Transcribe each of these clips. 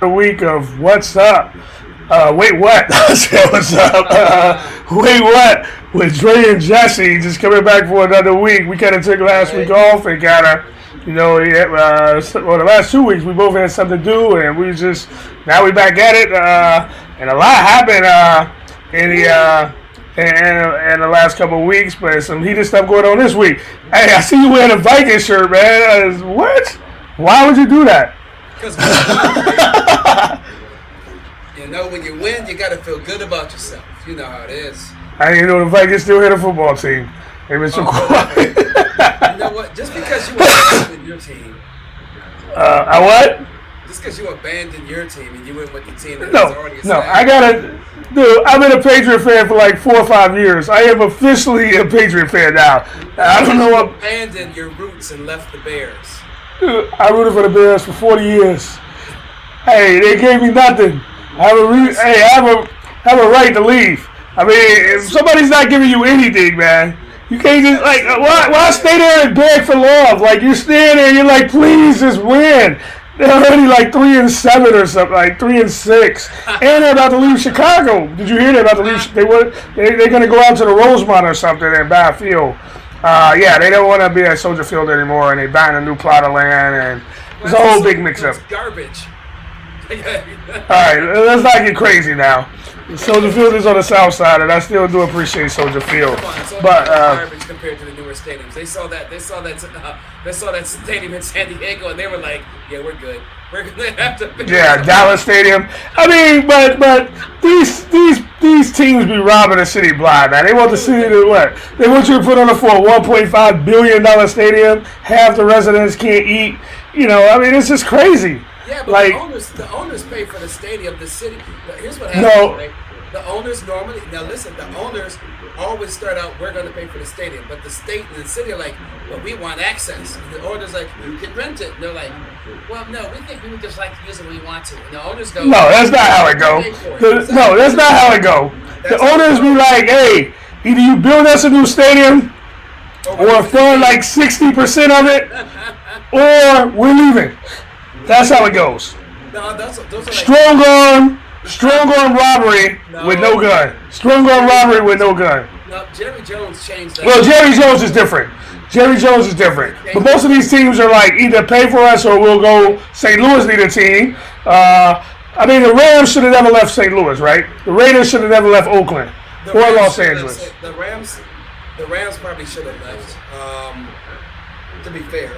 week of What's Up. Wait, what? I said, what's up? Wait, what? With Dre and Jesse just coming back for another week. We kind of took last week off and kind of, the last 2 weeks we both had something to do, and now we back at it. And a lot happened in the last couple of weeks, but some heated stuff going on this week. Hey, I see you wearing a Viking shirt, man. What? Why would you do that? Because when you win, you got to feel good about yourself. You know how it is. I didn't know the Vikings still had a football team. They've been so quiet. You know what? Just because you abandoned your team. I what? Just because you abandoned your team and you went with the team that No, was already no. established. I gotta. Dude, I've been a Patriot fan for like 4 or 5 years. I am officially a Patriot fan now. I don't know what. You abandoned your roots and left the Bears. Dude, I rooted for the Bears for 40 years. Hey, they gave me nothing. I have a right to leave. I mean, if somebody's not giving you anything, man, you can't just why stay there and beg for love? Like, you're standing there and you're like, please just win. They're already like 3-7 or something, like 3-6, and they're about to leave Chicago. Did you hear they're about to leave? They're going to go out to the Rosemont or something and buy a field. They don't want to be at Soldier Field anymore, and they're buying a new plot of land, and it's a whole big mix-up. Garbage. All right, let's not get crazy now. Soldier Field is on the south side, and I still do appreciate Soldier Field. But garbage compared to the newer stadiums. They saw that stadium in San Diego, and they were like, "Yeah, we're good. We're gonna have to." Dallas Stadium. I mean, but these teams be robbing the city blind, man. They want the city to what? They want you to put on a $1.5 billion stadium. Half the residents can't eat. I mean, it's just crazy. Yeah, but the owners pay for the stadium. The city. Here's what happens. No. Right? The owners normally. Now listen. The owners always start out, we're going to pay for the stadium, but the state and the city are like, well, we want access. And the owners like, you can rent it. And they're like, well, no, we think we would just like to use it when we want to. And the owners go, no, that's not how it go. No, that's not how it go. The owners be like, hey, either you build us a new stadium, or fund like 60% of it, or we're leaving. That's how it goes. No, those are like Strong arm robbery with no gun. Strong arm robbery with no gun. No, Jerry Jones changed that. Well, Jerry Jones is different. But most of these teams are like, either pay for us or we'll go. St. Louis need a team. The Rams should have never left St. Louis, right? The Raiders should have never left Oakland or Los Angeles. The Rams probably should have left. To be fair.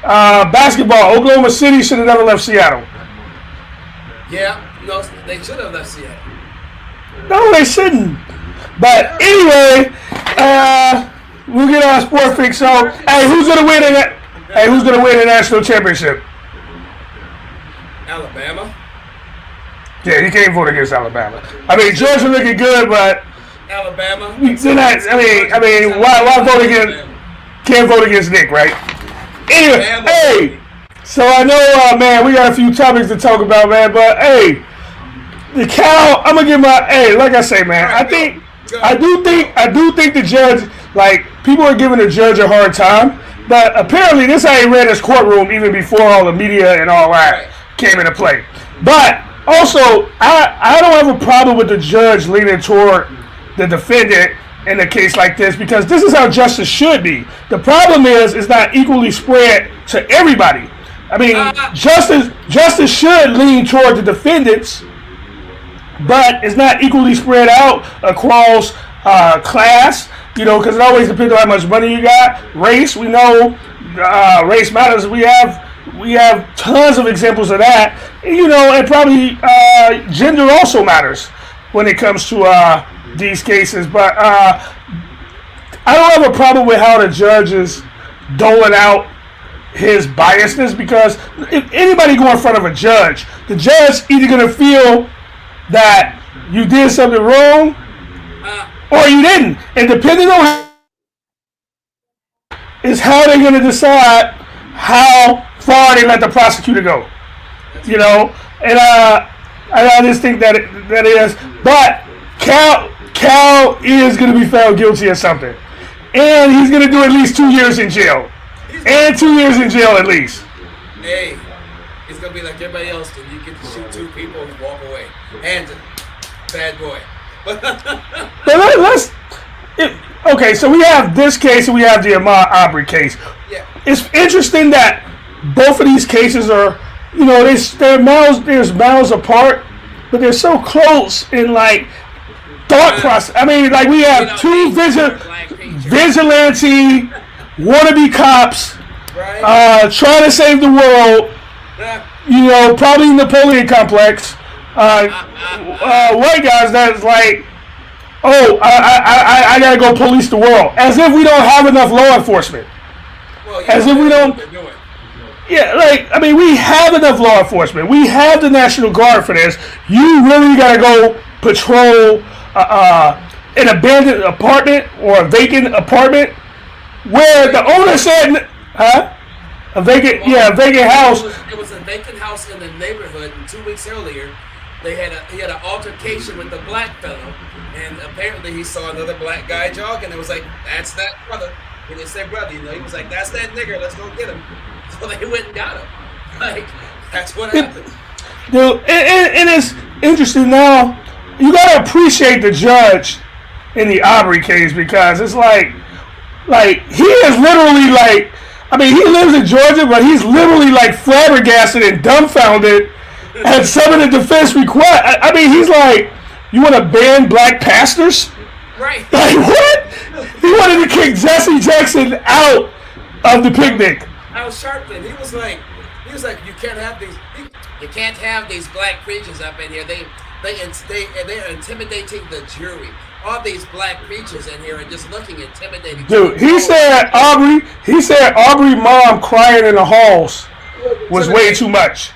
Basketball, Oklahoma City should have never left Seattle. Yeah, no, they should have left Seattle. No, they shouldn't. But anyway, we'll get our sport fix. So, hey, who's gonna win the national championship? Alabama. Yeah, you can't vote against Alabama. I mean, Georgia looking good, but Alabama. Why vote against? Can't vote against Nick, right? Anyway, hey. So I know, man, we got a few topics to talk about, man. But hey, the cow. I'm gonna give like I say, man. I do think the judge, like, people are giving the judge a hard time. But apparently, this ain't read his courtroom even before all the media and all that came into play. But also, I don't have a problem with the judge leaning toward the defendant in a case like this, because this is how justice should be. The problem is, it's not equally spread to everybody. I mean, justice should lean toward the defendants, but it's not equally spread out across class, because it always depends on how much money you got. Race, we know, race matters. We have tons of examples of that, and probably gender also matters when it comes to these cases. But I don't have a problem with how the judge is doling out his biasness, because if anybody go in front of a judge, the judge either going to feel that you did something wrong or you didn't, and depending on is how they're going to decide how far they let the prosecutor go. And I just think that is. But Cal is going to be found guilty of something, and he's going to do at least 2 years in jail. And 2 years in jail at least. Hey, he's gonna be like everybody else. Then you get to shoot 2 people and walk away. And bad boy. But let's. Okay, so we have this case and we have the Ahmaud Arbery case. Yeah. It's interesting that both of these cases are, there's miles apart, but they're so close in like thought process. I mean, like we have 2 vigilante wannabe cops trying to save the world. Probably Napoleon complex. White guys that's like, oh, I gotta go police the world, as if we don't have enough law enforcement. Well, as if we don't. Yeah, like, I mean, we have enough law enforcement. We have the National Guard for this. You really gotta go patrol an abandoned apartment or a vacant apartment where the owner said, a vacant house. It was a vacant house in the neighborhood, and 2 weeks earlier, he had an altercation with the black fellow, and apparently he saw another black guy jogging. It was like, that's that brother. He didn't say brother, he was like, that's that nigger. Let's go get him. So they went and got him. Like, that's what happened. Dude, and it's interesting now. You gotta appreciate the judge in the Arbery case, because it's like he is literally like, I mean, he lives in Georgia, but he's literally like flabbergasted and dumbfounded at some of the defense requests. I mean, he's like, you want to ban black pastors? Right. Like, what? He wanted to kick Jesse Jackson out of the picnic. Al Sharpton, he was like, you can't have these black preachers up in here. They're intimidating the jury. All these black preachers in here are just looking intimidating. Dude, he said Aubrey mom crying in the halls was way too much.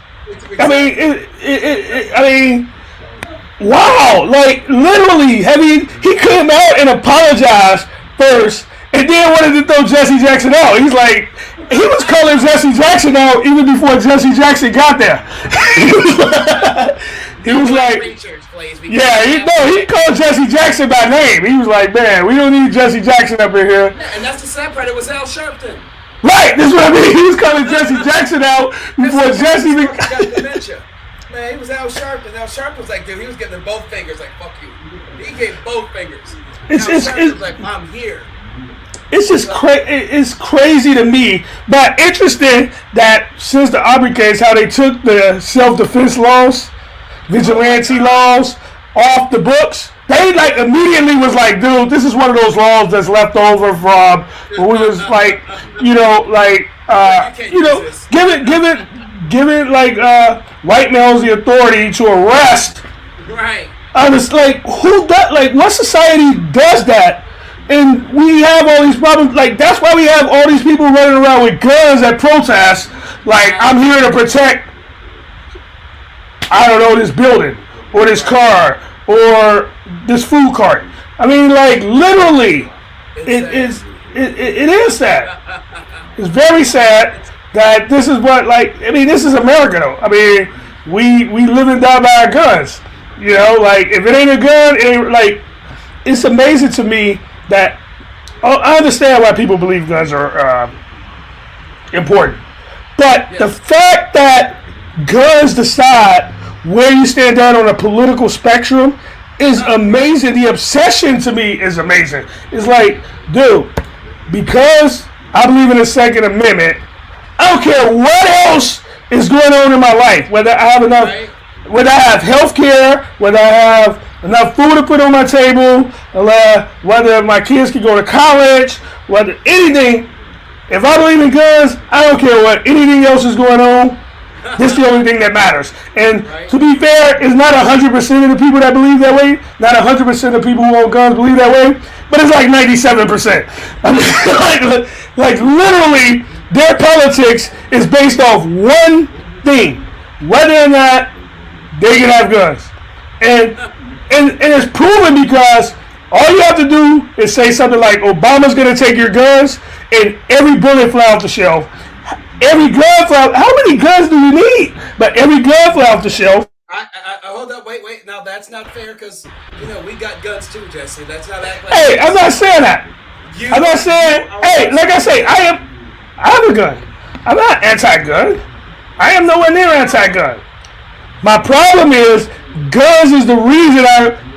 I mean, wow! Like, literally, he came out and apologized first, and then wanted to throw Jesse Jackson out. He's like, he was calling Jesse Jackson out even before Jesse Jackson got there. He was like, he called Jesse Jackson by name. He was like, man, we don't need Jesse Jackson up in here. Yeah, and that's the sad part. It was Al Sharpton. Right, that's what I mean. He was calling Jesse Jackson out before Jesse even got dementia. Man, he was Al Sharpton. Al Sharpton was like, dude, he was getting them both fingers, like, fuck you. He gave both fingers. Al Sharpton was like, I'm here. It's just it's crazy to me, but interesting that since the Arbery case, how they took the self-defense laws, vigilante laws off the books. They like immediately was like, dude, this is one of those laws that's left over from when we was like, give it like white males the authority to arrest. Right. I was like, who does, like, what society does that? And we have all these problems. Like, that's why we have all these people running around with guns at protests. Like, I'm here to protect, I don't know, this building or this car or this food cart. I mean, like, literally, it is sad. It's very sad that this is what, like, I mean, this is America, though. I mean, we live and die by our guns. You know, like, if it ain't a gun, it ain't, like, it's amazing to me that, I understand why people believe guns are important. But the fact that guns decide where you stand down on a political spectrum is amazing. The obsession to me is amazing. It's like, dude, because I believe in the Second Amendment, I don't care what else is going on in my life, whether I have enough, whether I have health care, whether I have enough food to put on my table, whether my kids can go to college, whether anything. If I believe in guns, I don't care what anything else is going on. This is the only thing that matters. And to be fair, it's not 100% of the people that believe that way. Not 100% of people who own guns believe that way. But it's like 97%. I mean, like literally, their politics is based off one thing: whether or not they can have guns. And it's proven because all you have to do is say something like, Obama's going to take your guns, and every bullet fly off the shelf. Every gun fly. How many guns do you need? But every gun fly off the shelf. I hold up, wait. Now that's not fair because we got guns too, Jesse. That's not that. Hey, I'm not saying that. I'm not saying. Hey, like I say, I have a gun. I'm not anti-gun. I am nowhere near anti-gun. My problem is guns is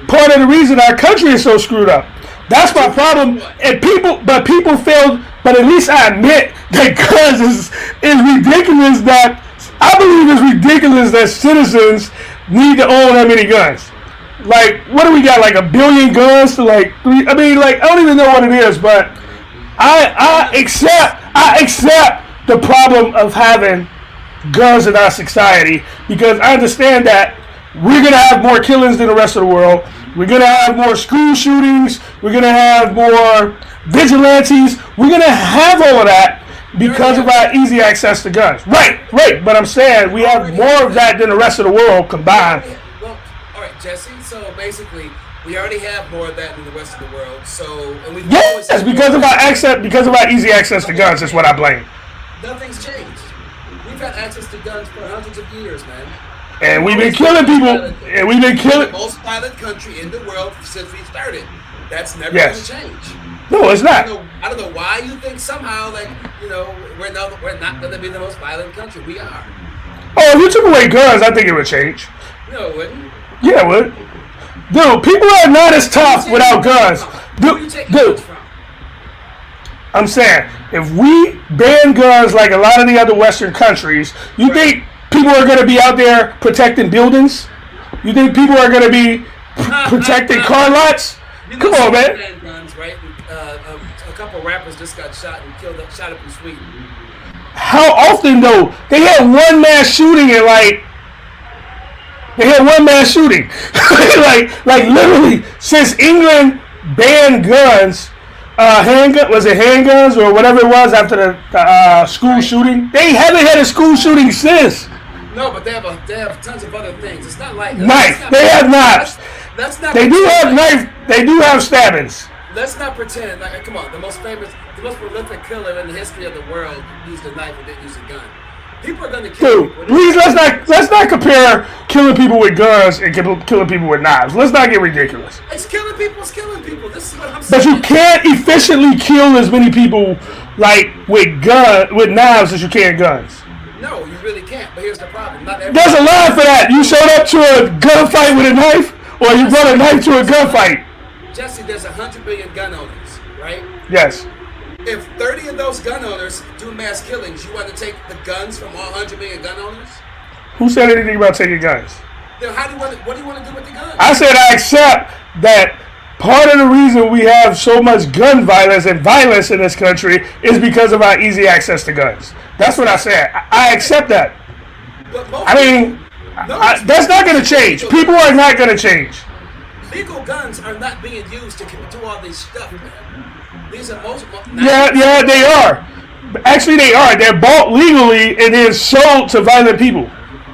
part of the reason our country is so screwed up. That's my problem. And people fail. But at least I admit that guns is ridiculous. That I believe it's ridiculous that citizens need to own that many guns. Like, what do we got? Like 1 billion guns to like 3? I mean, like, I don't even know what it is, but I accept the problem of having guns in our society because I understand that we're gonna have more killings than the rest of the world. We're gonna have more school shootings. We're gonna have more vigilantes. We're gonna have all of that because of our easy access to guns. Right. But I'm saying we have more of that than the rest of the world combined. Well, all right, Jesse. So basically, we already have more of that than the rest of the world. So, and we've always yes, because of our easy access to guns. Is what I blame. Nothing's changed. We've had access to guns for hundreds of years, man. And we've been killing people. And we've been killing. The most violent country in the world since we started. That's never going to change. No, it's not. I don't know why you think somehow, like, we're not going to be the most violent country. We are. Oh, if you took away guns, I think it would change. No, it wouldn't. Yeah, it would. Dude, people are not as tough without guns. Where you taking guns from? I'm saying, if we ban guns like a lot of the other Western countries, you think people are going to be out there protecting buildings? You think people are going to be protecting car lots? Come on, man. Guns, right? A couple of rappers just got shot up in Sweden. How often, though? They had one mass shooting and like literally, since England banned guns, handguns or whatever it was after the school shooting? They haven't had a school shooting since. No, but they have tons of other things. It's not like knife. They have knives. They do have knife. They do have stabbings. Let's not pretend. Like, come on, the most prolific killer in the history of the world used a knife and didn't use a gun. People are going to kill. Dude, please let's not compare killing people with guns and killing people with knives. Let's not get ridiculous. It's killing people. It's killing people. This is what I'm saying. But you can't efficiently kill as many people with knives as you can guns. No, you really can't. But here's the problem. There's a line for that. You showed up to a gunfight with a knife, or you brought a knife to a gunfight. Jesse, there's 100 billion gun owners, right? Yes. If 30 of those gun owners do mass killings, you want to take the guns from all 100 million gun owners? Who said anything about taking guns? Then what do you want to do with the guns? I said I accept that part of the reason we have so much gun violence and violence in this country is because of our easy access to guns. That's what I said. I accept that. That's not going to change. People are not going to change. Legal guns are not being used to do all this stuff, man. These are most. Yeah, they are. Actually, they are. They're bought legally and then sold to violent people.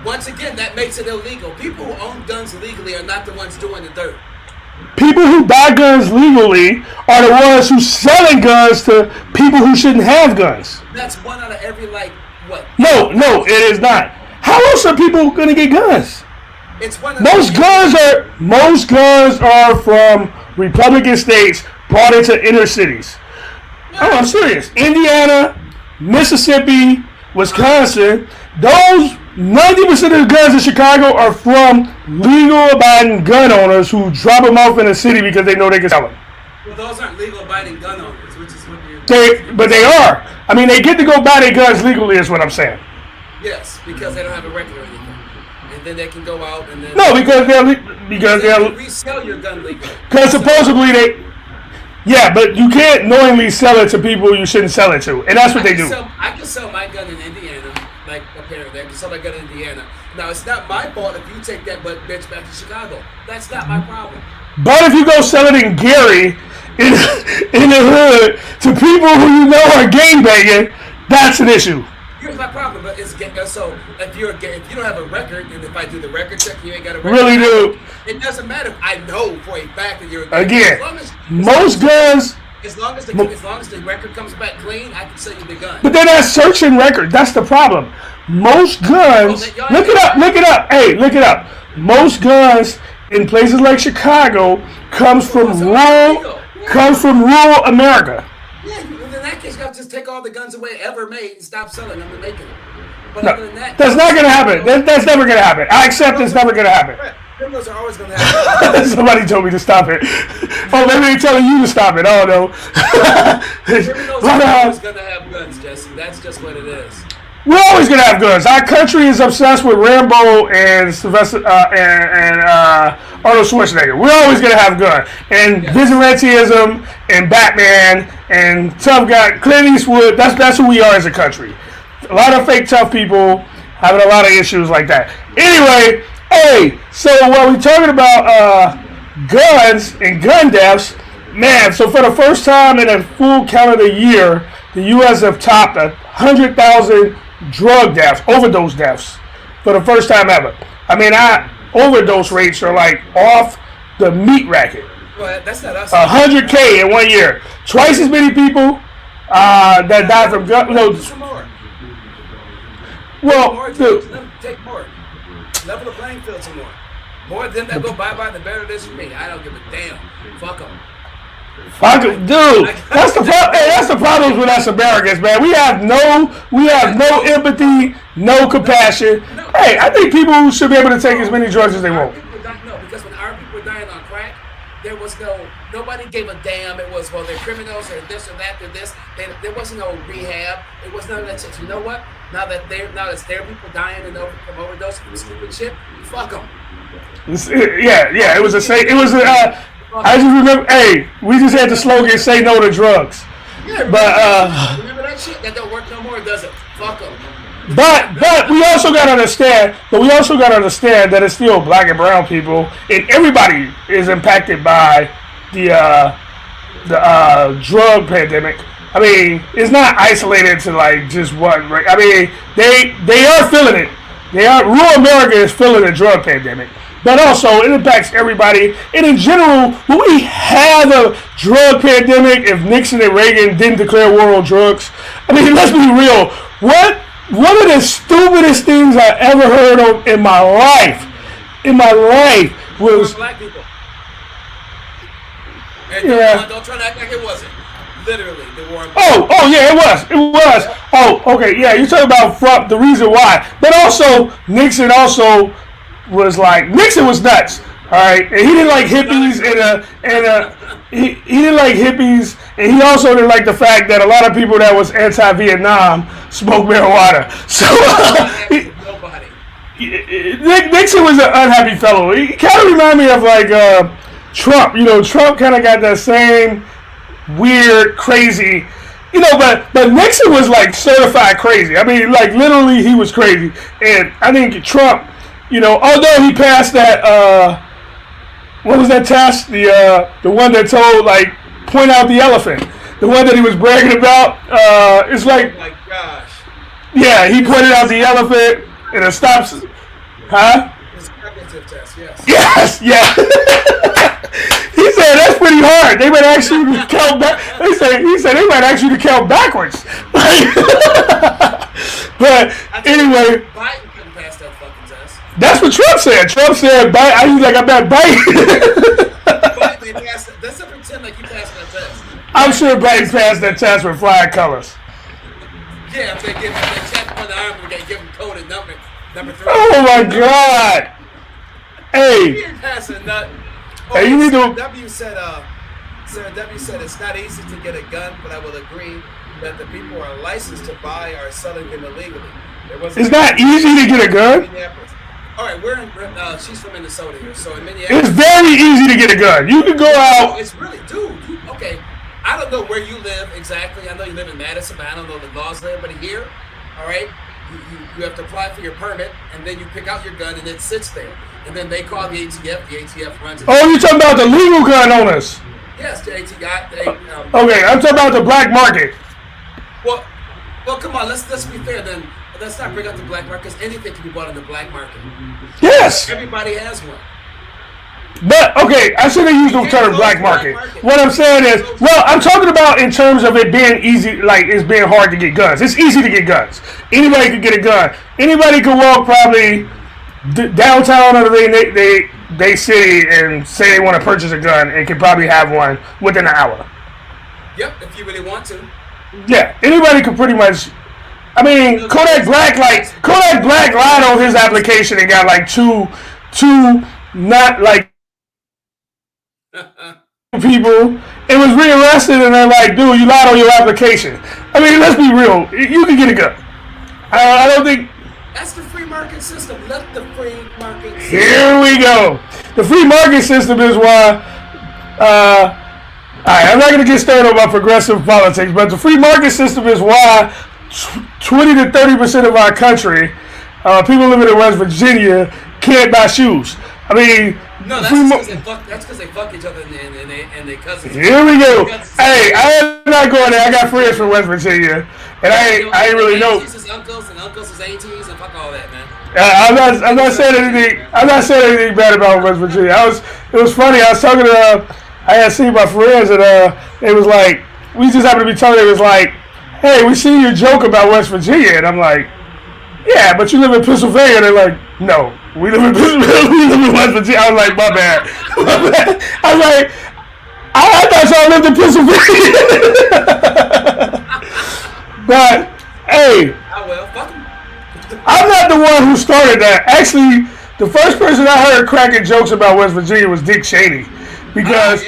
Once again, that makes it illegal. People who own guns legally are not the ones doing the dirt. People who buy guns legally are the ones who selling guns to people who shouldn't have guns. That's one out of every, what? No, it is not. How else are people going to get guns? It's most guns are from Republican states brought into inner cities. Oh, I'm serious. Indiana, Mississippi, Wisconsin, those 90% of the guns in Chicago are from legal abiding gun owners who drop them off in the city because they know they can sell them. Well, those aren't legal abiding gun owners, which is what But they are. I mean, they get to go buy their guns legally is what I'm saying. Yes, because they don't have a record or anything. And then they can go out and then... No, because they'll resell your gun legally. Because supposedly they... Yeah, but you can't knowingly sell it to people you shouldn't sell it to. And that's what they do. I can sell my gun in Indiana, apparently. I can sell my gun in Indiana. Now, it's not my fault if you take that bitch back to Chicago. That's not my problem. But if you go sell it in Gary, in the hood, to people who you know are gangbanging, that's an issue. Here's my problem, but so if you don't have a record, and if I do the record check, you ain't got a record. Really do. It doesn't matter. I know for a fact that you're a again. As long as the record comes back clean, I can sell you the gun. But they're not searching record. That's the problem. Most guns. Look it up. Hey, look it up. Most guns in places like Chicago comes from rural America. Yeah, in that case, you got to just take all the guns away ever made and stop selling them and making them. But No, other than that, that's not gonna happen. That's never gonna happen. I accept it's never gonna happen. criminals are always going to happen. Somebody told me to stop it. Oh, maybe they're telling you to stop it. I don't know. Criminals are always going to have guns, Jesse. That's just what it is. We're always gonna have guns. Our country is obsessed with Rambo and Sylvester and Arnold Schwarzenegger. We're always gonna have guns and vigilantism and Batman and tough guy Clint Eastwood. That's who we are as a country. A lot of fake tough people having a lot of issues like that. Anyway, hey, so while we're talking about guns and gun deaths, man. So for the first time in a full calendar year, the U.S. have topped 100,000 drug deaths, overdose deaths, for the first time ever. I mean, overdose rates are like off the meat racket. Well, that's not us. 100K in 1 year. Twice as many people that died from gun. No. Well, dude. Take more. Level the playing field some more. More of them that go bye-bye, the better it is for me. I don't give a damn. Fuck them. Dude, that's the problem. Hey, that's the problems with us Americans, man. We have no empathy, no compassion. Hey, I think people should be able to take as many drugs as they want. No, because when our people were dying on crack, there was nobody gave a damn. It was, well, they're criminals or this or that, they're this. There wasn't no rehab. It was none of that shit. You know what? Now that it's their people dying and from overdose and stupid shit, fuck them. Yeah. It was a say. It was a. I just remember. Hey, we just had the slogan "Say no to drugs." Yeah, but remember that shit? That don't work no more, does it? Fuck them. But we also gotta understand. That it's still black and brown people, and everybody is impacted by the drug pandemic. I mean, it's not isolated to like just one. Right? I mean, they are feeling it. Rural America is feeling the drug pandemic. But also, it impacts everybody. And in general, when we had a drug pandemic, if Nixon and Reagan didn't declare war on drugs, I mean, let's be real. One of the stupidest things I ever heard of in my life was black people. And don't try to act like it wasn't. Literally, the war. Oh yeah, it was. Oh, okay, yeah. You're talking about the reason why, but also Nixon was nuts, all right, and he didn't like hippies he didn't like hippies, and he also didn't like the fact that a lot of people that was anti-Vietnam smoked marijuana. So Nixon was an unhappy fellow. He kind of reminded me of like Trump. You know, Trump kind of got that same weird, crazy. You know, but Nixon was like certified crazy. I mean, like literally, he was crazy, and I think Trump. You know, although he passed that, what was that test? The one that told, like, point out the elephant. The one that he was bragging about. It's like, oh my gosh. Yeah, he pointed out the elephant and it stops. Huh? It's a cognitive test, yes. Yes, yeah. He said that's pretty hard. They might ask you to count back. He said they might ask you to count backwards. But anyway. Biden couldn't pass that fucking test. That's what Trump said. Trump said, I was like, I'm not biting. That's not pretend like you passed that test. I'm sure Biden passed that test with flying colors. Yeah, if they give him that check on the arm, they give him code and number 3. Oh my God. Hey. He didn't pass a nut. Hey, you need to. Sarah W said it's not easy to get a gun, but I will agree that the people who are licensed to buy are selling them illegally. It's not easy to get a gun. All right, she's from Minnesota here, so in Minneapolis. It's very easy to get a gun. You can go out. It's really, dude. Okay, I don't know where you live exactly. I know you live in Madison, but I don't know the laws there. But here, all right, you have to apply for your permit, and then you pick out your gun, and it sits there. And then they call the ATF. The ATF runs it. Oh, you're talking about the legal gun owners? Yes, the ATF. Okay, I'm talking about the black market. Well, come on. Let's be fair then. Let's not bring up the black market, because anything can be bought in the black market. Yes. Everybody has one. But, okay, I shouldn't use the term black market. What I'm saying is, well, I'm talking about in terms of it being easy, like it's being hard to get guns. It's easy to get guns. Anybody can get a gun. Anybody can walk probably downtown or they city and say they want to purchase a gun and can probably have one within an hour. Yep, if you really want to. Yeah, anybody can pretty much. I mean, Kodak Black lied on his application and got like two not like people and was rearrested, and they're like, dude, you lied on your application. I mean, let's be real. You can get a gun. I don't think. That's the free market system. Let the free market system. Here we go. The free market system is why. I'm not going to get started on my progressive politics, but the free market system is why 20 to 30% of our country, people living in West Virginia, can't buy shoes. I mean, no, that's because they fuck each other and they cousins. Here we go. Hey, I'm not going there. I got friends from West Virginia, and I ain't really know. Aunties is uncles and uncles is aunties and fuck all that, man. I'm not saying anything. I'm not saying anything bad about West Virginia. It was funny. I was talking to. I had seen my friends, and it was like we just happened to be talking. It was like, hey, we see your joke about West Virginia, and I'm like, yeah, but you live in Pennsylvania. And they're like, no, we live in Pennsylvania. We live in West Virginia. I was like, my bad. I was like, I thought y'all lived in Pennsylvania. But hey, I'm not the one who started that. Actually, the first person I heard cracking jokes about West Virginia was Dick Cheney, because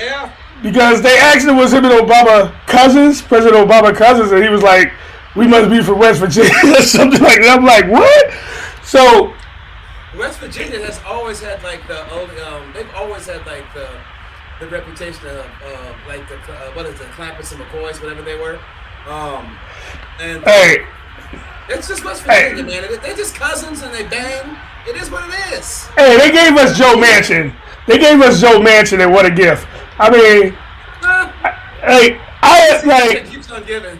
they actually was him and Obama cousins, President Obama cousins, and he was like, we must be from West Virginia or something like that. I'm like, what? So West Virginia has always had like they've always had like the reputation of like the what is it, Clampets and McCoys, whatever they were. And hey, it's just West Virginia, man. They're just cousins and they bang. It is what it is. Hey, they gave us Joe Manchin. And what a gift. I mean, I keeps on giving.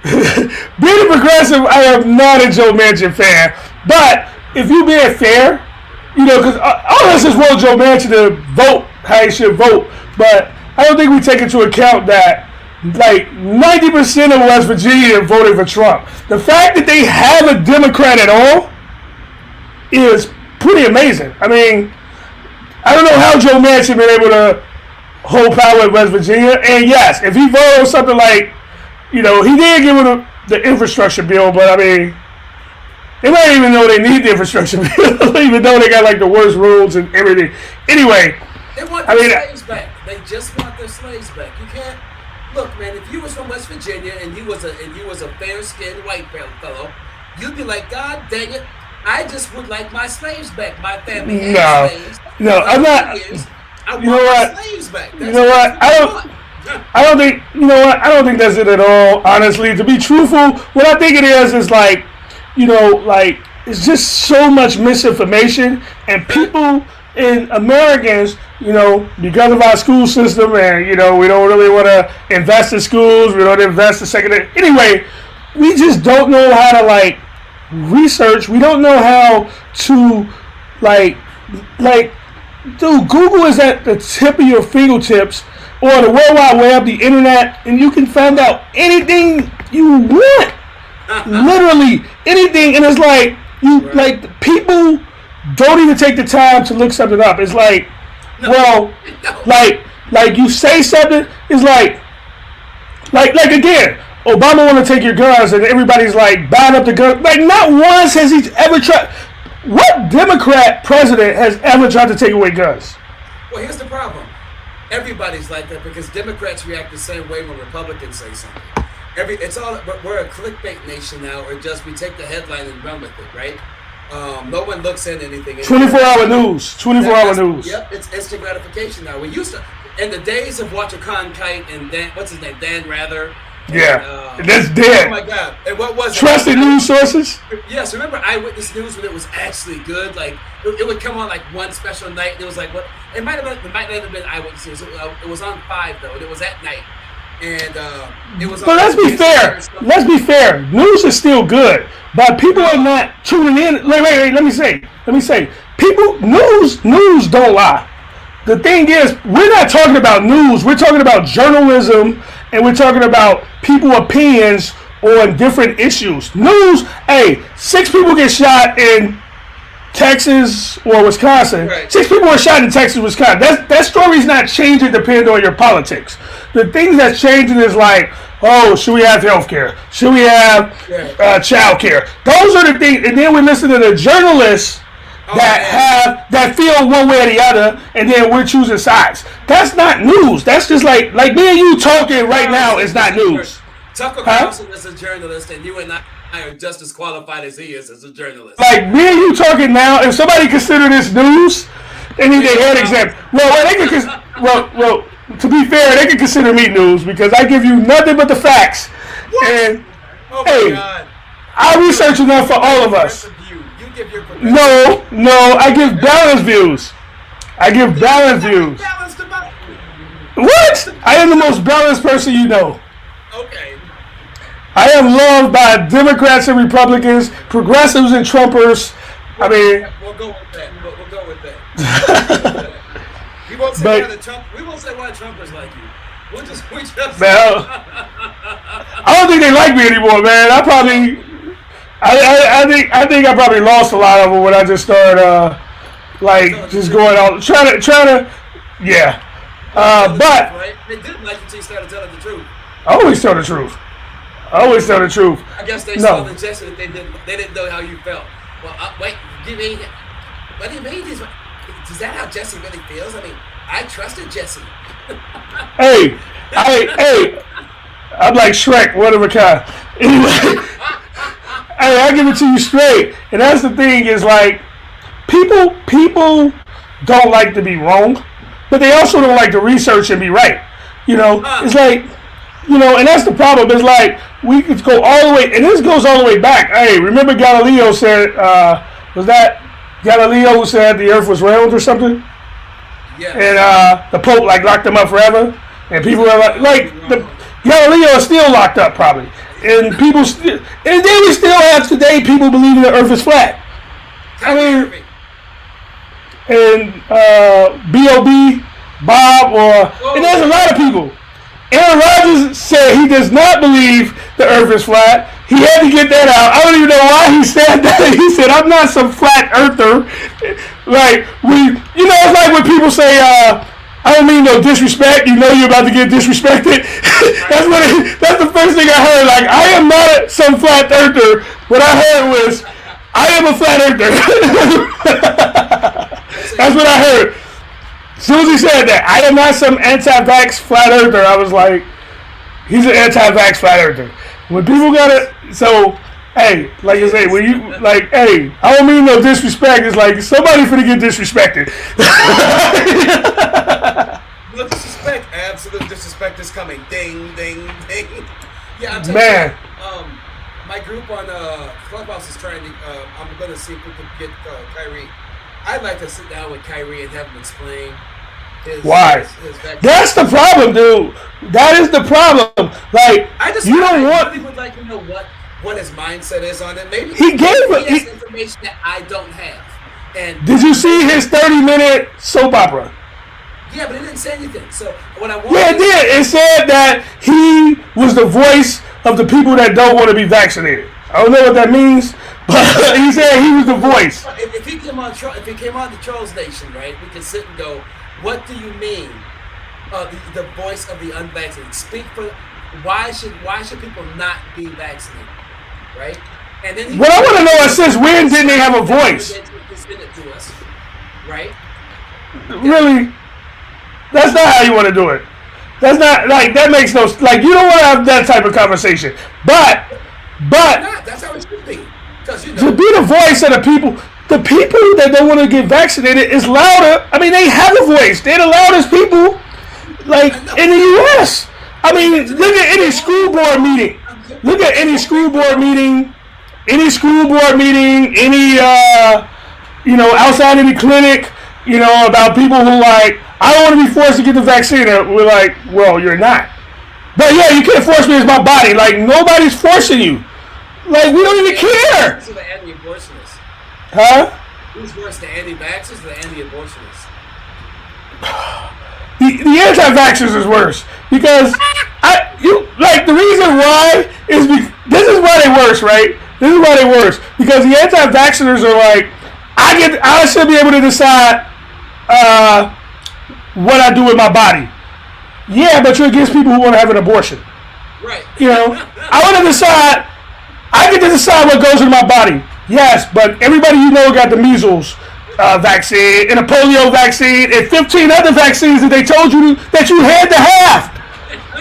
Being a progressive, I am not a Joe Manchin fan. But if you being fair, you know, because all of us just want Joe Manchin to vote how he should vote. But I don't think we take into account that like 90% of West Virginia voted for Trump. The fact that they have a Democrat at all is pretty amazing. I mean, I don't know how Joe Manchin been able to hold power in West Virginia. And yes, if he voted on something like, you know, he did give them the infrastructure bill, but I mean, they might even know they need the infrastructure bill, even though they got like the worst roads and everything. Anyway, they want their slaves back. They just want their slaves back. You can't look, man. If you was from West Virginia and you was a fair-skinned white fellow, you'd be like, God dang it, I just would like my slaves back. My family had slaves. No, I'm not. I want my slaves back. You know what? I don't think. You know what? I don't think that's it at all. Honestly, to be truthful, what I think it is like, you know, like it's just so much misinformation, and people and Americans, you know, because of our school system, and you know, we don't really want to invest in schools. We don't invest in secondary. Anyway, we just don't know how to like research. We don't know how to like dude, Google is at the tip of your fingertips, or the World Wide Web, the internet, and you can find out anything you want. Literally anything. And it's like like people don't even take the time to look something up. It's like, like you say something, it's like again, Obama want to take your guns, and everybody's like buying up the guns. Like, not once has he ever tried. What Democrat president has ever tried to take away guns? Well, here's the problem. Everybody's like that because Democrats react the same way when Republicans say something. We're a clickbait nation now, or just we take the headline and run with it, right? No one looks at anything. 24-hour news. 24-hour news. Yep, it's instant gratification now. We used to, in the days of Walter Cronkite and what's his name, Dan Rather. Yeah, that's dead. Oh my God! And what was trusted news sources? Yes, remember Eyewitness News when it was actually good? Like it would come on like one special night. And it was like what? It might not have been Eyewitness News. It was on 5 though, and it was at night. And it was. But let's be fair. Let's be fair. News is still good, but people are not tuning in. Wait. Let me say. People, news don't lie. The thing is, we're not talking about news. We're talking about journalism, and we're talking about people's opinions on different issues. News, hey, 6 people get shot in Texas or Wisconsin. Right. 6 people were shot in Texas, Wisconsin. That story's not changing depending on your politics. The thing that's changing is like, oh, should we have health care? Should we have child care? Those are the things. And then we listen to the journalists that feel one way or the other, and then we're choosing sides. That's not news. That's just like me and you talking right now is not news. Tucker Carlson is a journalist, and you and I are just as qualified as he is as a journalist. Like me and you talking now, if somebody consider this news, they need their head examined. Well, to be fair, they can consider me news because I give you nothing but the facts. What? And God. I research enough for all of us. You give your No, I give balanced views. What? I am the most balanced person you know. Okay. I am loved by Democrats and Republicans, progressives and Trumpers. I mean, we'll go with that. We won't say why Trumpers like you. We just. Man, I don't think they like me anymore, man. I think I probably lost a lot of them when I just started just going out trying to yeah. But right? They didn't like you until you started telling the truth. I always tell the truth. I guess they saw the Jesse that they didn't know how you felt. Well, wait, what do you mean? Is that how Jesse really feels? I mean, I trusted Jesse. Hey, I'm like Shrek, one of a kind. Anyway, hey, I give it to you straight, and that's the thing is like, people don't like to be wrong, but they also don't like to research and be right. It's like, and that's the problem. It's like we could go all the way, and this goes all the way back. Hey, remember Galileo said, was that Galileo who said the Earth was round or something? Yeah. And the Pope locked him up forever, and people are Galileo is still locked up probably, and people and then we still have today people believing the Earth is flat. I mean, and B.O.B. Bob and there's a lot of people. Aaron Rodgers said he does not believe the Earth is flat. He had to get that out. I don't even know why he said that. He said, "I'm not some flat earther." It's like when people say, "I don't mean no disrespect." You're about to get disrespected. That's the first thing I heard. Like, I am not some flat earther. What I heard was, "I am a flat earther." That's what I heard. As soon as he said that, I am not some anti-vax flat earther, I was like, he's an anti-vax flat earther. When people hey, like I say, when you, hey, I don't mean no disrespect, it's like, somebody finna get disrespected. No disrespect, absolute disrespect is coming. Ding, ding, ding. Yeah, I'm telling you, my group on Clubhouse is trying to, I'm going to see if we can get Kyrie. I'd like to sit down with Kyrie and have him explain why. That's the problem, dude. That is the problem. Like, I really would like to know what his mindset is on it. Maybe he has information that I don't have. And did you see his 30-minute soap opera? Yeah, but it didn't say anything. So what I want. Yeah, it did. It said that he was the voice of the people that don't want to be vaccinated. I don't know what that means, but he said he was the voice. If he came on the Trolls Nation, right, we could sit and go, what do you mean? The voice of the unvaccinated. Speak for why should people not be vaccinated, right? And then what I want to know is since when didn't they have a voice? To us, right? Really? That's not how you want to do it. That's not that makes no you don't want to have that type of conversation. But that's how it should be. To be the voice of the people that don't want to get vaccinated is louder. I mean, they have a voice. They're the loudest people, in the U.S. I mean, look at any school board meeting. Any outside any clinic, about people who I don't want to be forced to get the vaccine. We're like, well, you're not. But yeah, you can't force me. It's my body. Nobody's forcing you. We don't even care. To the anti-abortionists. Huh? Who's worse, the anti-vaxxers or the anti-abortionists? The anti-vaxxers is worse because the reason why is this is why they worse, right? This is why they worse because the anti-vaxxers are I should be able to decide what I do with my body. Yeah, but you're against people who want to have an abortion. Right. You know, I want to decide. I get to decide what goes in my body. Yes, but everybody you know got the measles vaccine and a polio vaccine and 15 other vaccines that they told you that you had to have.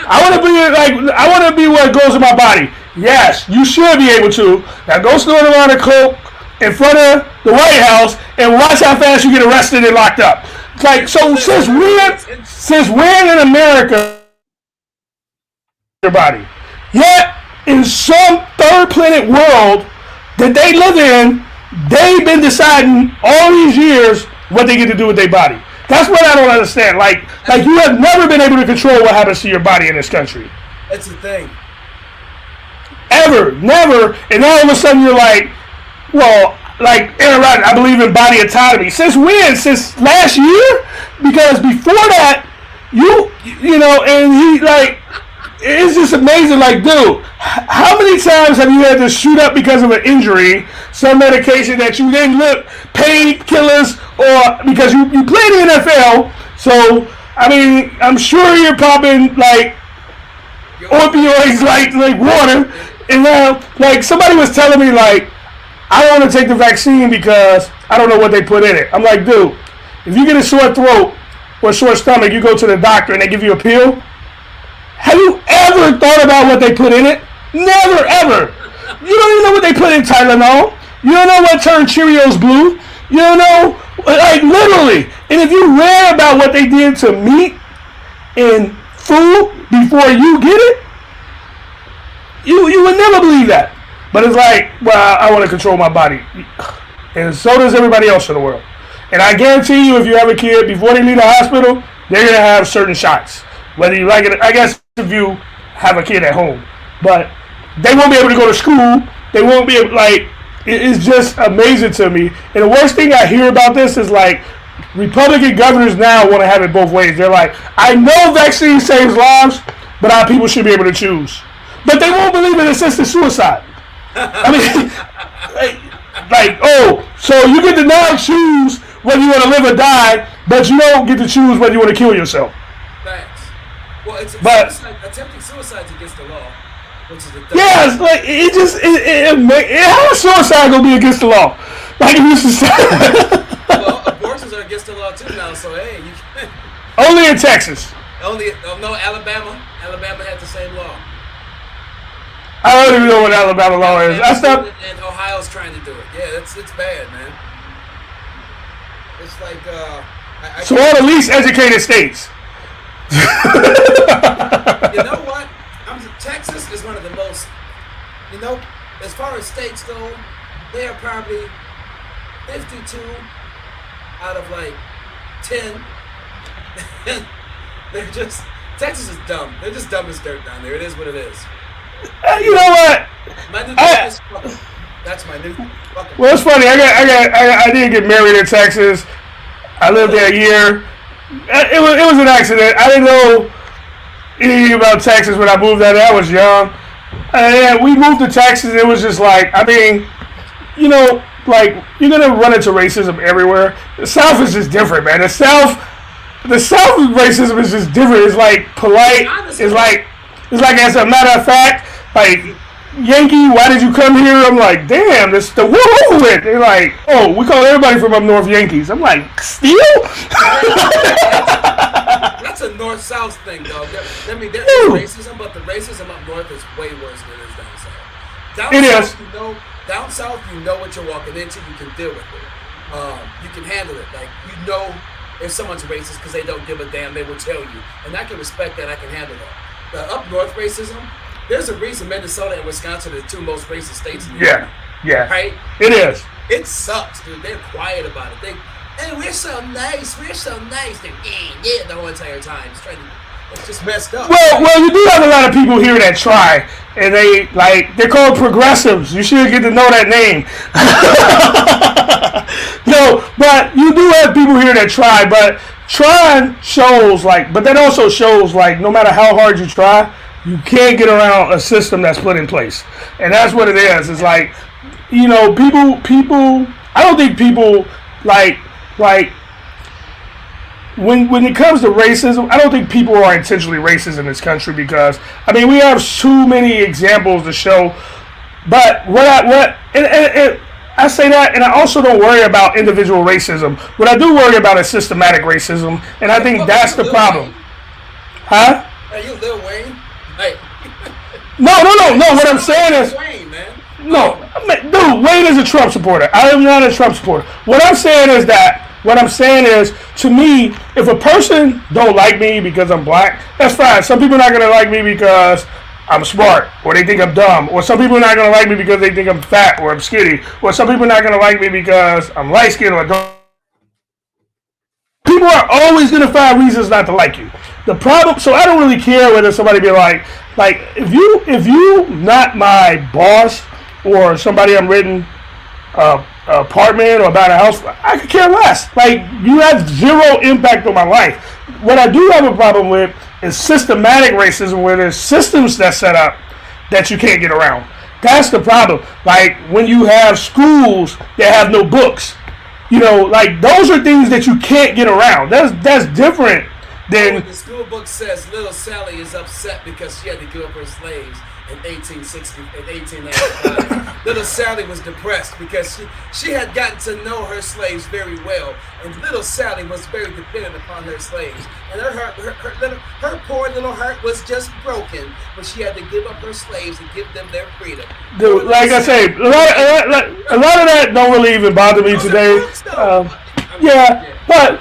I want to be what goes in my body. Yes, you should be able to. Now go snort around a cloak in front of the White House and watch how fast you get arrested and locked up. Like, so since when in America your body? Yet in some third planet world that they live in, they've been deciding all these years what they get to do with their body. That's what I don't understand. Like you have never been able to control what happens to your body in this country. That's the thing. Ever, never, and then all of a sudden you're like, well, like Aaron Rodgers, I believe in body autonomy. Since when? Since last year? Because before that, you know, and he like, it's just amazing. Like, dude, how many times have you had to shoot up because of an injury, some medication that you didn't look, painkillers, or because you played in the NFL? So, I mean, I'm sure you're popping like opioids like water. And now, like, somebody was telling me, like, I don't want to take the vaccine because I don't know what they put in it. I'm like, dude, if you get a sore throat or a sore stomach, you go to the doctor and they give you a pill. Have you ever thought about what they put in it? Never, ever. You don't even know what they put in Tylenol. You don't know what turned Cheerios blue. You don't know, like, literally. And if you read about what they did to meat and food before you get it, you would never believe that. But it's like, well, I want to control my body. And so does everybody else in the world. And I guarantee you, if you have a kid, before they leave the hospital, they're going to have certain shots. Whether you like it, I guess if you have a kid at home. But they won't be able to go to school. They won't be able, like, it's just amazing to me. And the worst thing I hear about this is, like, Republican governors now want to have it both ways. They're like, I know vaccine saves lives, but our people should be able to choose. But they won't believe in assisted suicide. I mean, like, oh, so you get to now choose whether you want to live or die, but you don't get to choose whether you want to kill yourself. Facts. Well, attempting suicide is against the law, which is the thing. Yeah, it's like, how is suicide going to be against the law? Like, if you should well, abortions are against the law too now, so hey, you can. Only in Texas. No, Alabama. Alabama had the same law. I don't even know what Alabama law is. And Ohio's trying to do it. Yeah, it's bad, man. It's like so all the least educated states. You know what? Texas is one of the most. You know, as far as states go, they are probably 52 out of like 10. They're just Texas is dumb. They're just dumb as dirt down there. It is what it is. You know what? My new that's my new fucking. Well, it's funny. I did get married in Texas. I lived there a year. It was an accident. I didn't know anything about Texas when I moved out there. I was young. And we moved to Texas. It was just like, I mean, you know, like, you're gonna run into racism everywhere. The South is just different, man. The South racism is just different. It's like polite. It's like as a matter of fact, like, Yankee, why did you come here? I'm like, damn, this the war over with. They're like, oh, we call everybody from up north Yankees. I'm like, still? That's a north-south thing, dog. I mean, there is racism, but the racism up north is way worse than it is down south. Down south, you know what you're walking into. You can deal with it. You can handle it. Like, you know if someone's racist because they don't give a damn, they will tell you. And I can respect that. I can handle that. The up north racism, there's a reason Minnesota and Wisconsin are the two most racist states in the world. Yeah. Right? It is. It sucks, dude. They're quiet about it. Hey, we're so nice. They're the whole entire time. It's just messed up. Well, you do have a lot of people here that try, and they're called progressives. You should get to know that name. No, but you do have people here that try, but trying shows but that also shows no matter how hard you try, you can't get around a system that's put in place. And that's what it is. It's like, you know, people I don't think people like when it comes to racism, I don't think people are intentionally racist in this country because I mean we have too many examples to show. But I say that, and I also don't worry about individual racism. What I do worry about is systematic racism, and I think that's the problem. Huh? Are you Lil Wayne? Like, no. What I'm saying is, Wayne, man. no, dude. Wayne is a Trump supporter. I am not a Trump supporter. What I'm saying is, to me, if a person don't like me because I'm black, that's fine. Some people are not gonna like me because I'm smart, or they think I'm dumb, or some people are not gonna like me because they think I'm fat or I'm skinny, or some people are not gonna like me because I'm light skinned or don't. People are always gonna find reasons not to like you. The problem, so I don't really care whether somebody be like if you not my boss or somebody I'm renting apartment or about a house, I could care less. Like you have zero impact on my life. What I do have a problem with is systematic racism, where there's systems that's set up that you can't get around. That's the problem. Like when you have schools that have no books, like those are things that you can't get around. That's different than the school book says. Little Sally is upset because she had to give up her slaves in 1895. Little Sally was depressed because she had gotten to know her slaves very well, and little Sally was very dependent upon her slaves, and her poor little heart was just broken when she had to give up her slaves and give them their freedom. Dude, like I say, a lot of that don't really even bother me today. But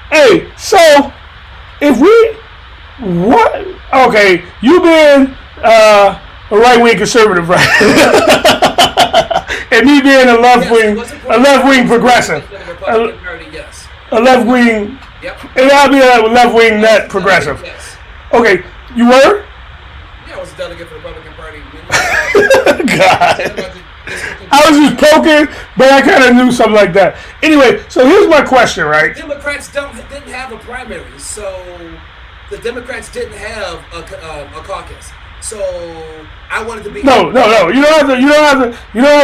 hey, so if okay, you've been a right-wing conservative, right? And me being a left-wing progressive. A left-wing, and I'll be a left-wing net progressive. Yes. Okay, you were? Yeah, I was a delegate for the Republican Party. God. I was just poking, but I kind of knew something like that. Anyway, so here's my question, right? Democrats didn't have a primary, so the Democrats didn't have a caucus. So I wanted to be. No. You don't have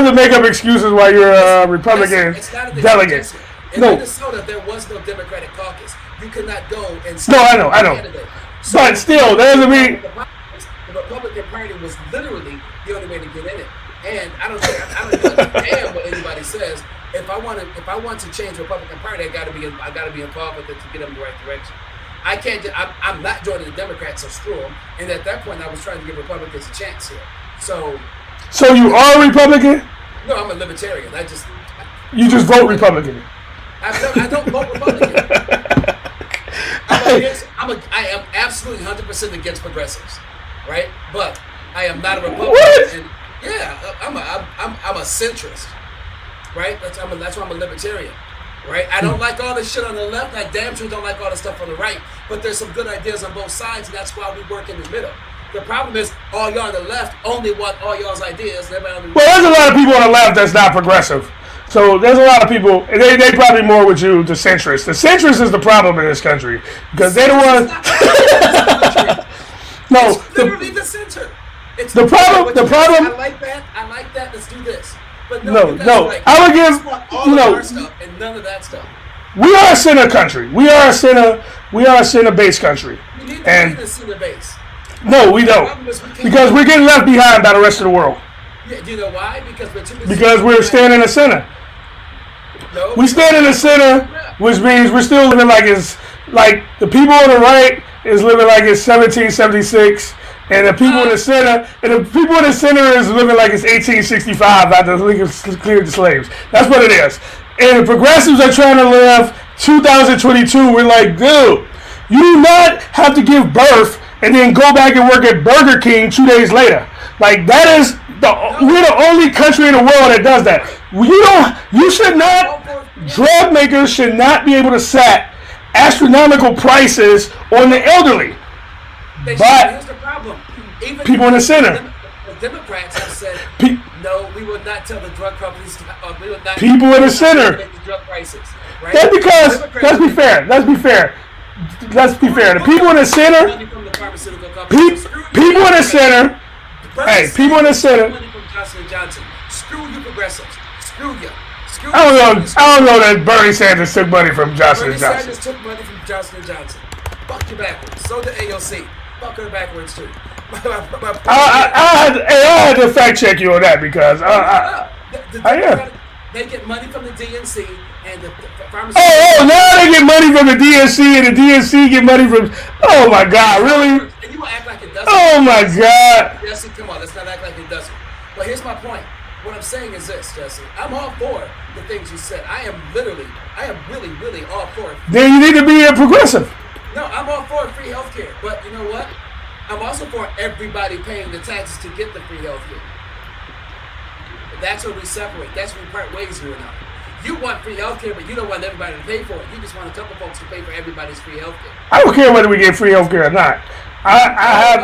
to make up excuses while you're a Republican delegate. In Minnesota, there was no Democratic caucus. You could not go and. No, I know. So but still, that doesn't mean the Republican Party was literally the only way to get in it. And I don't give a damn what anybody says. If I want to change the Republican Party, I got to be involved with it to get them in the right direction. I can't. I'm not joining the Democrats, so screw them. And at that point, I was trying to give Republicans a chance here. So you are a Republican? No, I'm a libertarian. You just vote Republican. I don't vote Republican. I am absolutely 100% against progressives, right? But I am not a Republican. What? And yeah, I'm a centrist, right? That's why I'm a libertarian, right? I don't like all the shit on the left. I damn sure don't like all the stuff on the right. But there's some good ideas on both sides, and that's why we work in the middle. The problem is all y'all on the left only want all y'all's ideas. Well, there's a lot of people on the left that's not progressive. So there's a lot of people, and they probably more with you, the centrists. The centrist is the problem in this country because they don't want. No, it's literally the center. It's the problem. I like that. Let's do this. But no. Like, I would give all of our stuff and none of that stuff. We are a center country. We are a center-based country. We need to be the center base. No, we don't. Because we're getting left behind by the rest of the world. Yeah, do you know why? Because we're standing in the center. No, we stand in the center, which means we're still living like it's like the people on the right is living like it's 1776, and the people in the center is living like it's 1865 after Lincoln cleared the slaves. That's what it is. And the progressives are trying to live 2022. We're like, dude, you do not have to give birth and then go back and work at Burger King 2 days later. Like that is we're the only country in the world that does that. You should not. Drug makers should not be able to set astronomical prices on the elderly. But here's the problem. Even people in the center. The Democrats have said, no, we will not tell the drug companies. We will not. People in the center. The drug prices. Right? That's because. Let's be fair. The people in the center. People in the center. Hey, people in the center. Money from Johnson & Johnson. Screw you progressives. Screw you. I don't know that Bernie Sanders took money from Johnson & Johnson. Bernie Sanders took money from Johnson & Johnson. Fuck you backwards. So did AOC. Fuck her backwards too. I had to fact check you on that because they get money from the DNC and the pharmacy. Now they get money from the DNC and the DNC get money from. Oh my God, really? And you want to act like it doesn't? Oh my God. Jesse, come on, let's not act like it doesn't. But here's my point. What I'm saying is this, Jesse. I'm all for the things you said. I am really, really all for it. Then you need to be a progressive. No, I'm all for free healthcare. But you know what? I'm also for everybody paying the taxes to get the free healthcare. That's where we separate. That's where we part ways here now. You want free healthcare, but you don't want everybody to pay for it. You just want a couple folks to pay for everybody's free healthcare. I don't care whether we get free healthcare or not. I'm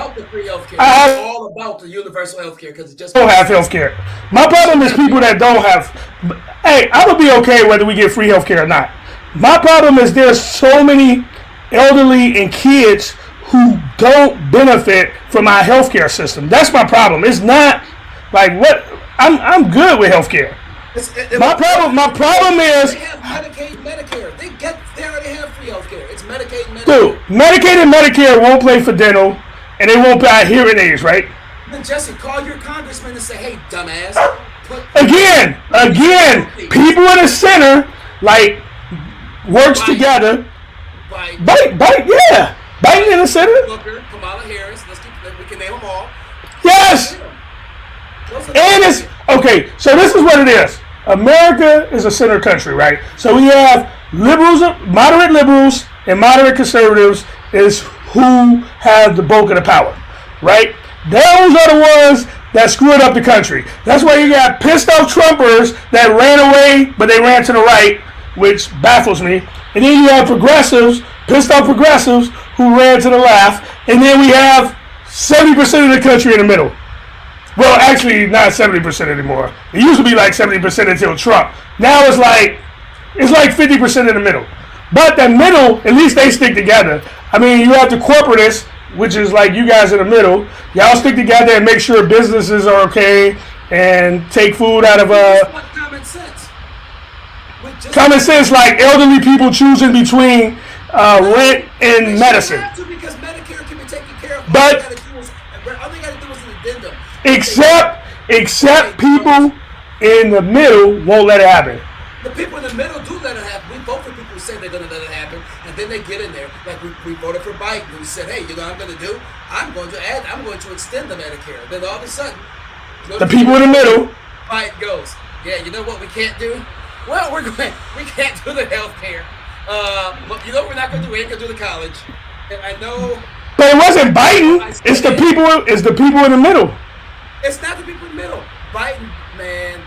all about the universal healthcare because it just don't have healthcare. My problem is people that don't have. Hey, I would be okay whether we get free healthcare or not. My problem is there's so many elderly and kids who don't benefit from our healthcare system. That's my problem. It's not like what I'm good with healthcare. My problem is they have Medicaid, Medicare. They already have free healthcare. It's Medicaid, Medicare. Dude, Medicaid and Medicare won't pay for dental, and they won't buy hearing aids, right? Then Jesse, call your congressman and say, "Hey, dumbass." Again, people in the center like works together. Biden in the center. Booker, Kamala Harris. We can name them all. Yes. And it's okay. So this is what it is. America is a center country, right? So we have liberals, moderate liberals, and moderate conservatives is who have the bulk of the power, right? Those are the ones that screwed up the country. That's why you got pissed off Trumpers that ran away, but they ran to the right, which baffles me. And then you have progressives, pissed off progressives, who ran to the left. And then we have 70% of the country in the middle. Well, actually, not 70% anymore. It used to be like 70% until Trump. Now it's like 50% in the middle. But the middle, at least they stick together. I mean, you have the corporatists, which is like you guys in the middle. Y'all stick together and make sure businesses are okay and take food out of common sense. Common sense, like elderly people choosing between rent and medicine. Have to because Medicare can be taken care of. But all they got to do is an addendum. Except people in the middle won't let it happen. The people in the middle do let it happen. We vote for people who say they're going to let it happen, and then they get in there. Like we voted for Biden, who said, "Hey, you know what I'm going to do? I'm going to extend the Medicare." Then all of a sudden, the people in the middle, Biden goes, "Yeah, you know what we can't do? Well, we can't do the health care. But you know what we're not going to do? We ain't going to do the college." And I know. But it wasn't Biden. It's the people. It's the people in the middle. It's not the people in the middle. Biden, man.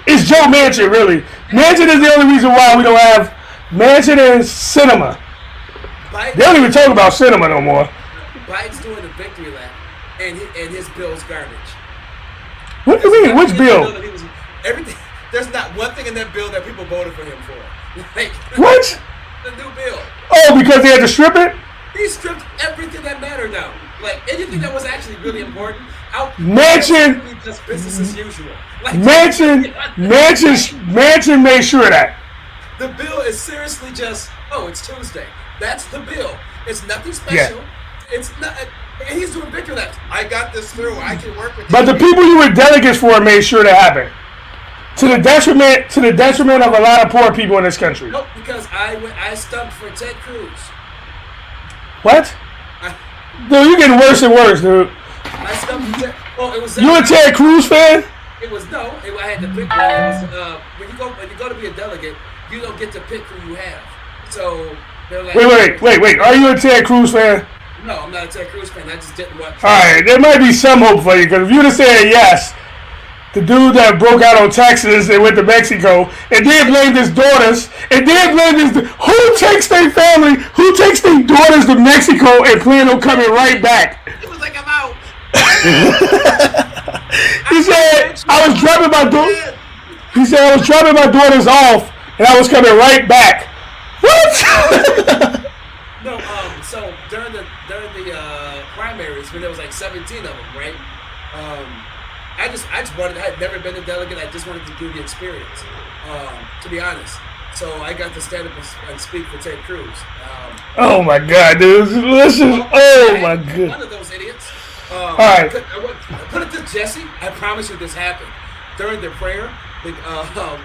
It's Joe Manchin, really. Manchin is the only reason why we don't have Manchin and cinema. They don't even talk about cinema no more. Biden's doing the victory lap, and his bill's garbage. What do you mean? Which bill? Everything. There's not one thing in that bill that people voted for him for. Like, what? The new bill. Oh, because they had to strip it? He stripped everything that mattered out. Like anything that was actually really important. Manchin. Just business as usual. Like, Manchin made sure of that. The bill is seriously just, it's Tuesday. That's the bill. It's nothing special. Yeah. It's not. And he's doing victory laps. I got this through. I can work with. But the people you were delegates for made sure that happened. To the detriment of a lot of poor people in this country. Nope, because I stumped for Ted Cruz. What? Dude, you're getting worse and worse, dude. I stumped for Ted. Oh, it was. You a Ted Cruz fan? It was no. I had to pick one. When you go to be a delegate, you don't get to pick who you have. So they're like. Wait. Are you a Ted Cruz fan? No, I'm not a Ted Cruz fan. I just didn't watch. All right, there might be some hope for you because if you'd have said yes. The dude that broke out on Texas and went to Mexico and then blamed his daughters who takes their family, who takes their daughters to Mexico and plan on coming right back. It was like I'm out. He said I was dropping my daughters off and I was coming right back. What? No, so during the primaries when there was like 17 of them, right? I just wanted. I had never been a delegate. I just wanted to do the experience, to be honest. So I got to stand up and speak for Ted Cruz. Oh my God, dude! Listen, oh my God. One of those idiots. All right. Put it to Jesse. I promise you, this happened during their prayer.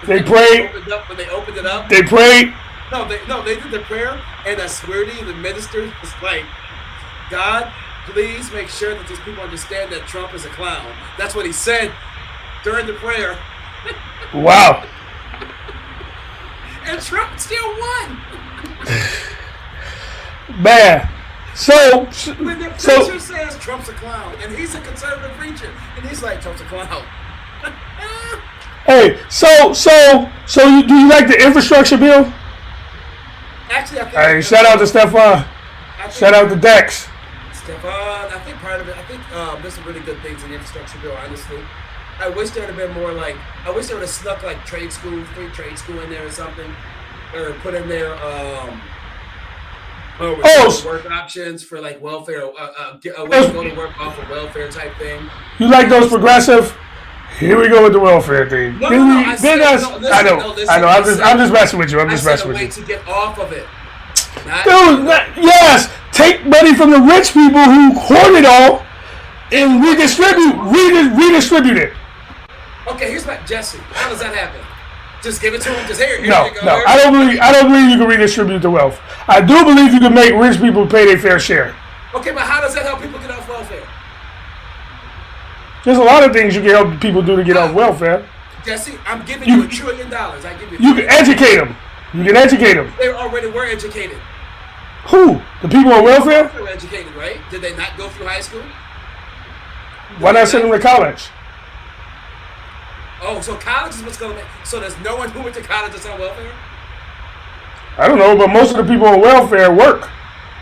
They prayed. When they opened it up. They prayed. No, they did the prayer, and I swear to you, the minister was like, God, please make sure that these people understand that Trump is a clown. That's what he said during the prayer. Wow. And Trump still won. Man. So when the preacher says Trump's a clown, and he's a conservative preacher, and he's like, Trump's a clown. Hey, do you like the infrastructure bill? Actually, I think. Hey, shout out to Stefan. Shout out to Dex. Stefan, I think part of it. I think there's some really good things in the infrastructure bill. Honestly, I wish there would have been more like. I wish they would have snuck like trade school, free trade school in there or something, or put in there. Work options for like welfare, a way to go to work off of welfare type thing. You like those progressive? Here we go with the welfare thing. No, I know. I'm just messing with you. I'm just messing with you. To get off of it. Yes, take money from the rich people who hoard it all and redistribute it. Okay, here's my Jesse. How does that happen? Just give it to him. Just here. No. I don't believe you can redistribute the wealth. I do believe you can make rich people pay their fair share. Okay, but how does that help people get off welfare? There's a lot of things you can help people do to get off welfare. Jesse, I'm giving you $1 trillion. I give you. You can educate them. You can educate them. They already were educated. Who? The people on welfare? They were educated, right? Did they not go through high school? Why not send them to college? Oh, so college is what's going to make. So there's no one who went to college that's on welfare? I don't know, but most of the people on welfare work.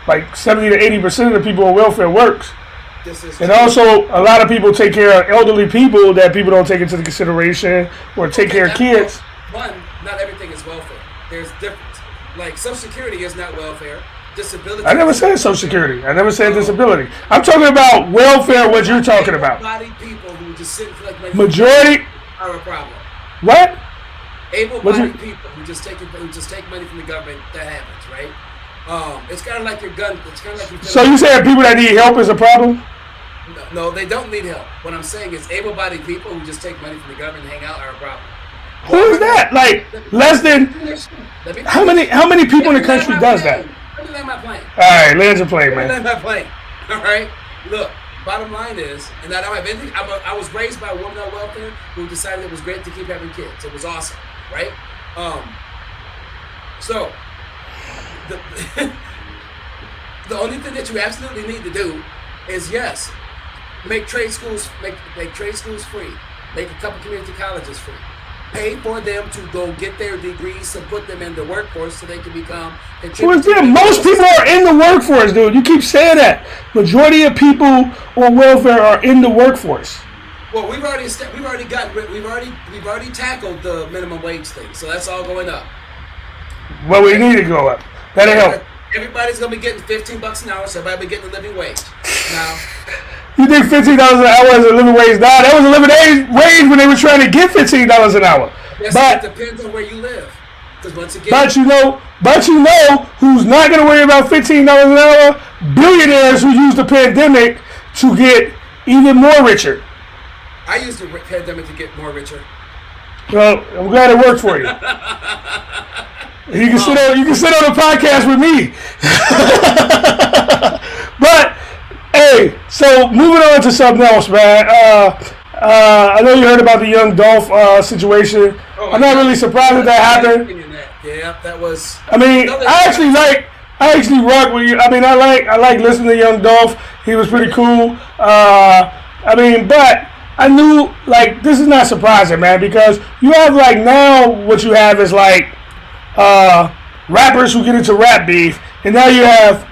Like 70 to 80% of the people on welfare works. And also, a lot of people take care of elderly people that people don't take into consideration or take care of kids. One, not everything is welfare. There's difference. Like Social Security is not welfare. Disability. I never said Social Security. I never said disability. I'm talking about welfare. What you're talking about? Able-bodied people who just sit and collect money. Majority are a problem. What? Able-bodied people who just take money from the government. That happens, right? It's kind of like your gun. It's kind of like. So you saying people that need help is a problem? No, they don't need help. What I'm saying is able-bodied people who just take money from the government and hang out are a problem. Who is that? Like less than how many people in the country does that? Let me land my plane. All right, land your plane, man. Let me land my plane. All right. Look, bottom line is, and I don't have anything. I was raised by a woman on welfare who decided it was great to keep having kids. It was awesome, right? So the only thing that you absolutely need to do is make trade schools free. Make a couple community colleges free. Pay for them to go get their degrees to put them in the workforce so they can become. Who is there? Most people are in the workforce, dude. You keep saying that. Majority of people on welfare are in the workforce. Well, we've already tackled the minimum wage thing, so that's all going up. Well, we need to go up. That'll help. Everybody's gonna be getting $15 an hour, so everybody be getting a living wage. Now, you think $15 an hour is a living wage now? That was a living wage when they were trying to get $15 an hour. Yes, but it depends on where you live. Because once again, but you know who's not gonna worry about $15 an hour? Billionaires who use the pandemic to get even more richer. I used the pandemic to get more richer. Well, I'm glad it worked for you. You can sit on the podcast with me. But hey, so moving on to something else, man. I know you heard about the young Dolph situation. I'm not really surprised that happened. Yeah, that was. I mean, I actually rock with you. I mean, I like listening to young Dolph. He was pretty cool. I mean, but I knew like this is not surprising, man, because you have like now what you have is like. Rappers who get into rap beef, and now you have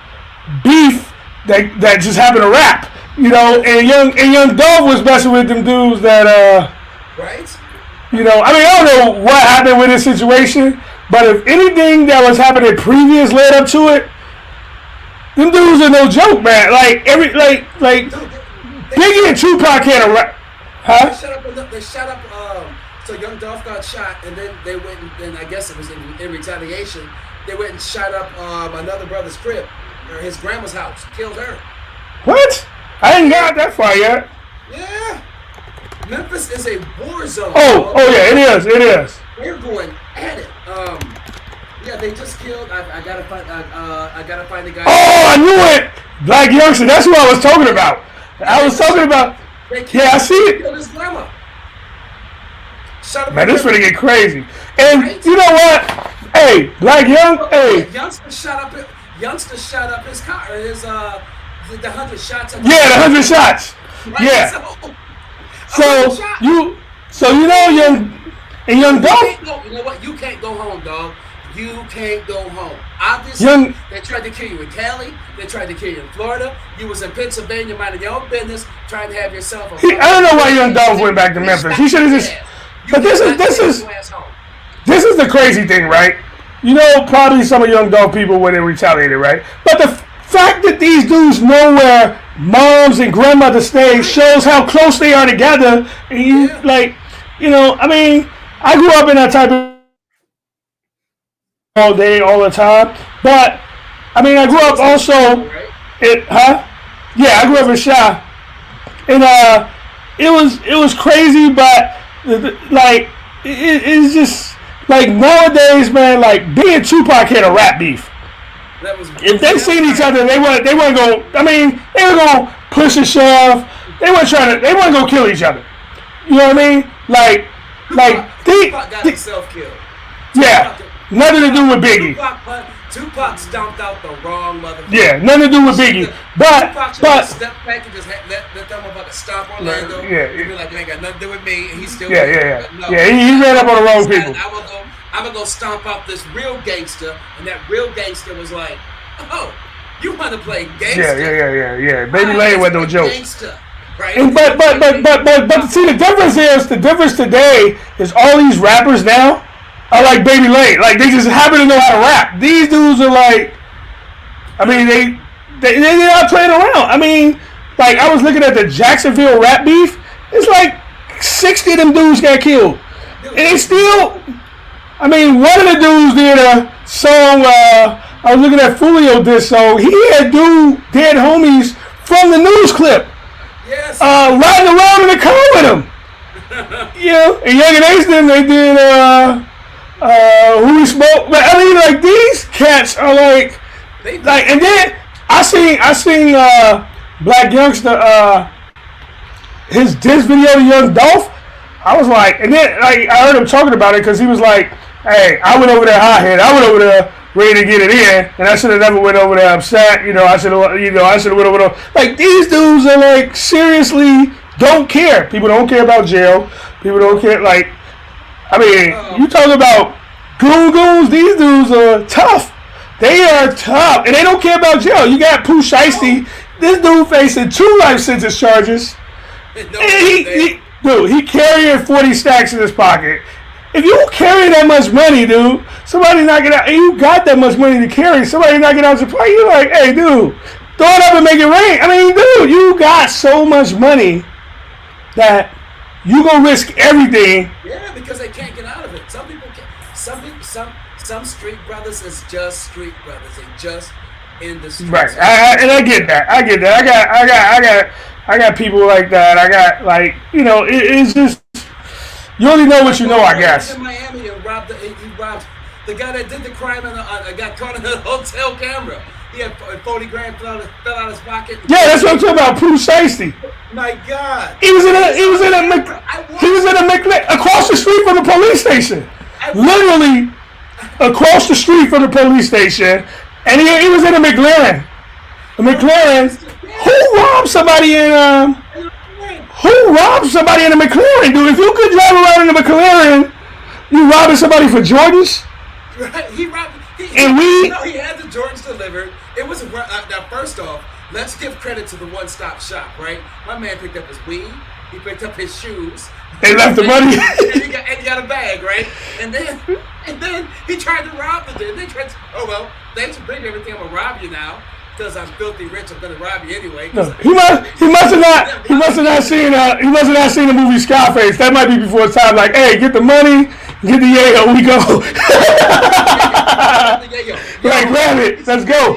beef that just happen to rap, you know. And young Dolph was messing with them dudes that right. You know, I mean, I don't know what happened with this situation, but if anything that was happening previous led up to it, them dudes are no joke, man. Like Biggie and Tupac can't rap. Huh? They shot up. So young Dolph got shot, and then they went and I guess it was in retaliation. They went and shot up another brother's crib, or his grandma's house, killed her. What? I ain't got that far yet. Yeah. Memphis is a war zone. Oh yeah, it is. It is. They're going at it. Yeah, they just killed. I gotta find the guy. Oh, I knew it. Black Youngster. That's what I was talking about. I was talking about. Yeah, I see it. Killed his grandma. Man, this really get crazy. And you know what? Hey, Black Young. Hey. Youngster shot up his car. His the 100 shots. Yeah, the 100 shots. Right? Yeah. So you know young Dolph. You know what? You can't go home, dog. You can't go home. Obviously, they tried to kill you in Cali. They tried to kill you in Florida. You was in Pennsylvania, minding your own business, trying to have yourself a. I don't know why young Dolph went back to Memphis. He should have just. But this is the crazy thing, right? You know, probably some of young Dolph people wouldn't retaliate, right? But the fact that these dudes know where moms and grandmother stay shows how close they are together. And you I mean, I grew up in that type of all day, all the time. But I mean, I grew up also Yeah, I grew up in Chi, and it was crazy, but like it's just like nowadays, man. Like being Tupac had a rap beef. If they seen each other, they weren't going. I mean, they were going to push and shove. They weren't going to kill each other. You know what I mean? Tupac got himself killed. Yeah, nothing to do with Biggie. Tupac stomped out the wrong motherfucker. Yeah, nothing to do with Biggie. But step back and just let that motherfucker stomp Orlando. Yeah, and be like, it ain't got nothing to do with me. And he's still No, he ran up on the wrong people. I'm gonna go stomp out this real gangster, and that real gangster was like, "Oh, you want to play gangster?" Yeah. Baby Lane wasn't no joke. Gangster, right? And but see, the difference today is all these rappers now are like Baby Lane. Like they just happen to know how to rap. These dudes are like, I mean, they're not playing around. I mean, like I was looking at the Jacksonville rap beef. It's like 60 of them dudes got killed, and they still. I mean, one of the dudes did a song. I was looking at Fulio this song. He had dead homies from the news clip. Yes. Riding around in the car with him. Yeah, and Young and Ace they did Who We Smoke. But I mean, like these cats are like, and then I seen Black Youngster his diss video to Young Dolph. I was like, and then like I heard him talking about it because he was like, "Hey, I went over there hot-headed. I went over there ready to get it in, and I should have never went over there upset. I should have went over there." Like these dudes are like seriously don't care. People don't care about jail. People don't care. Like, I mean, you talk about goons. These dudes are tough. They are tough, and they don't care about jail. You got Pooh Shiesty. This dude facing 2 life sentence charges. Dude, he carrying 40 stacks in his pocket. If you carry that much money, dude, somebody knock it out, and you got that much money to carry, somebody knock it out your pocket, you're like, hey, dude, throw it up and make it rain. I mean, dude, you got so much money that you gonna risk everything. Yeah, because they can't get out of it. Some people can't. Some street brothers is just street brothers. They just in the streets. Right, I get that. I got people like that. I got it's just you only know what you know, I guess. In Miami, he robbed the guy that did the crime and got caught in the hotel camera. He had 40 grand fell out his pocket. Yeah, that's what I'm talking about. Pooh Shiesty. My God. He was in a McLaren across the street from the police station. Literally across the street from the police station, and he was in a McLaren. A McLaren. Who robbed somebody in a McLaren, dude? If you could drive around in a McLaren, you robbing somebody for Jordans? Right. He had the Jordans delivered. It was now. First off, let's give credit to the one-stop shop, right? My man picked up his weed. He picked up his shoes. They left the money. and he got a bag, right? And then he tried to rob the dude. They tried to, thanks for bringing everything. I'm gonna rob you now. because I'm filthy rich, I'm gonna rob you anyway. No, he must have not seen the movie Scarface. That might be before his time. Like, hey, get the money, get the yayo, we go. Like, grab it, let's go.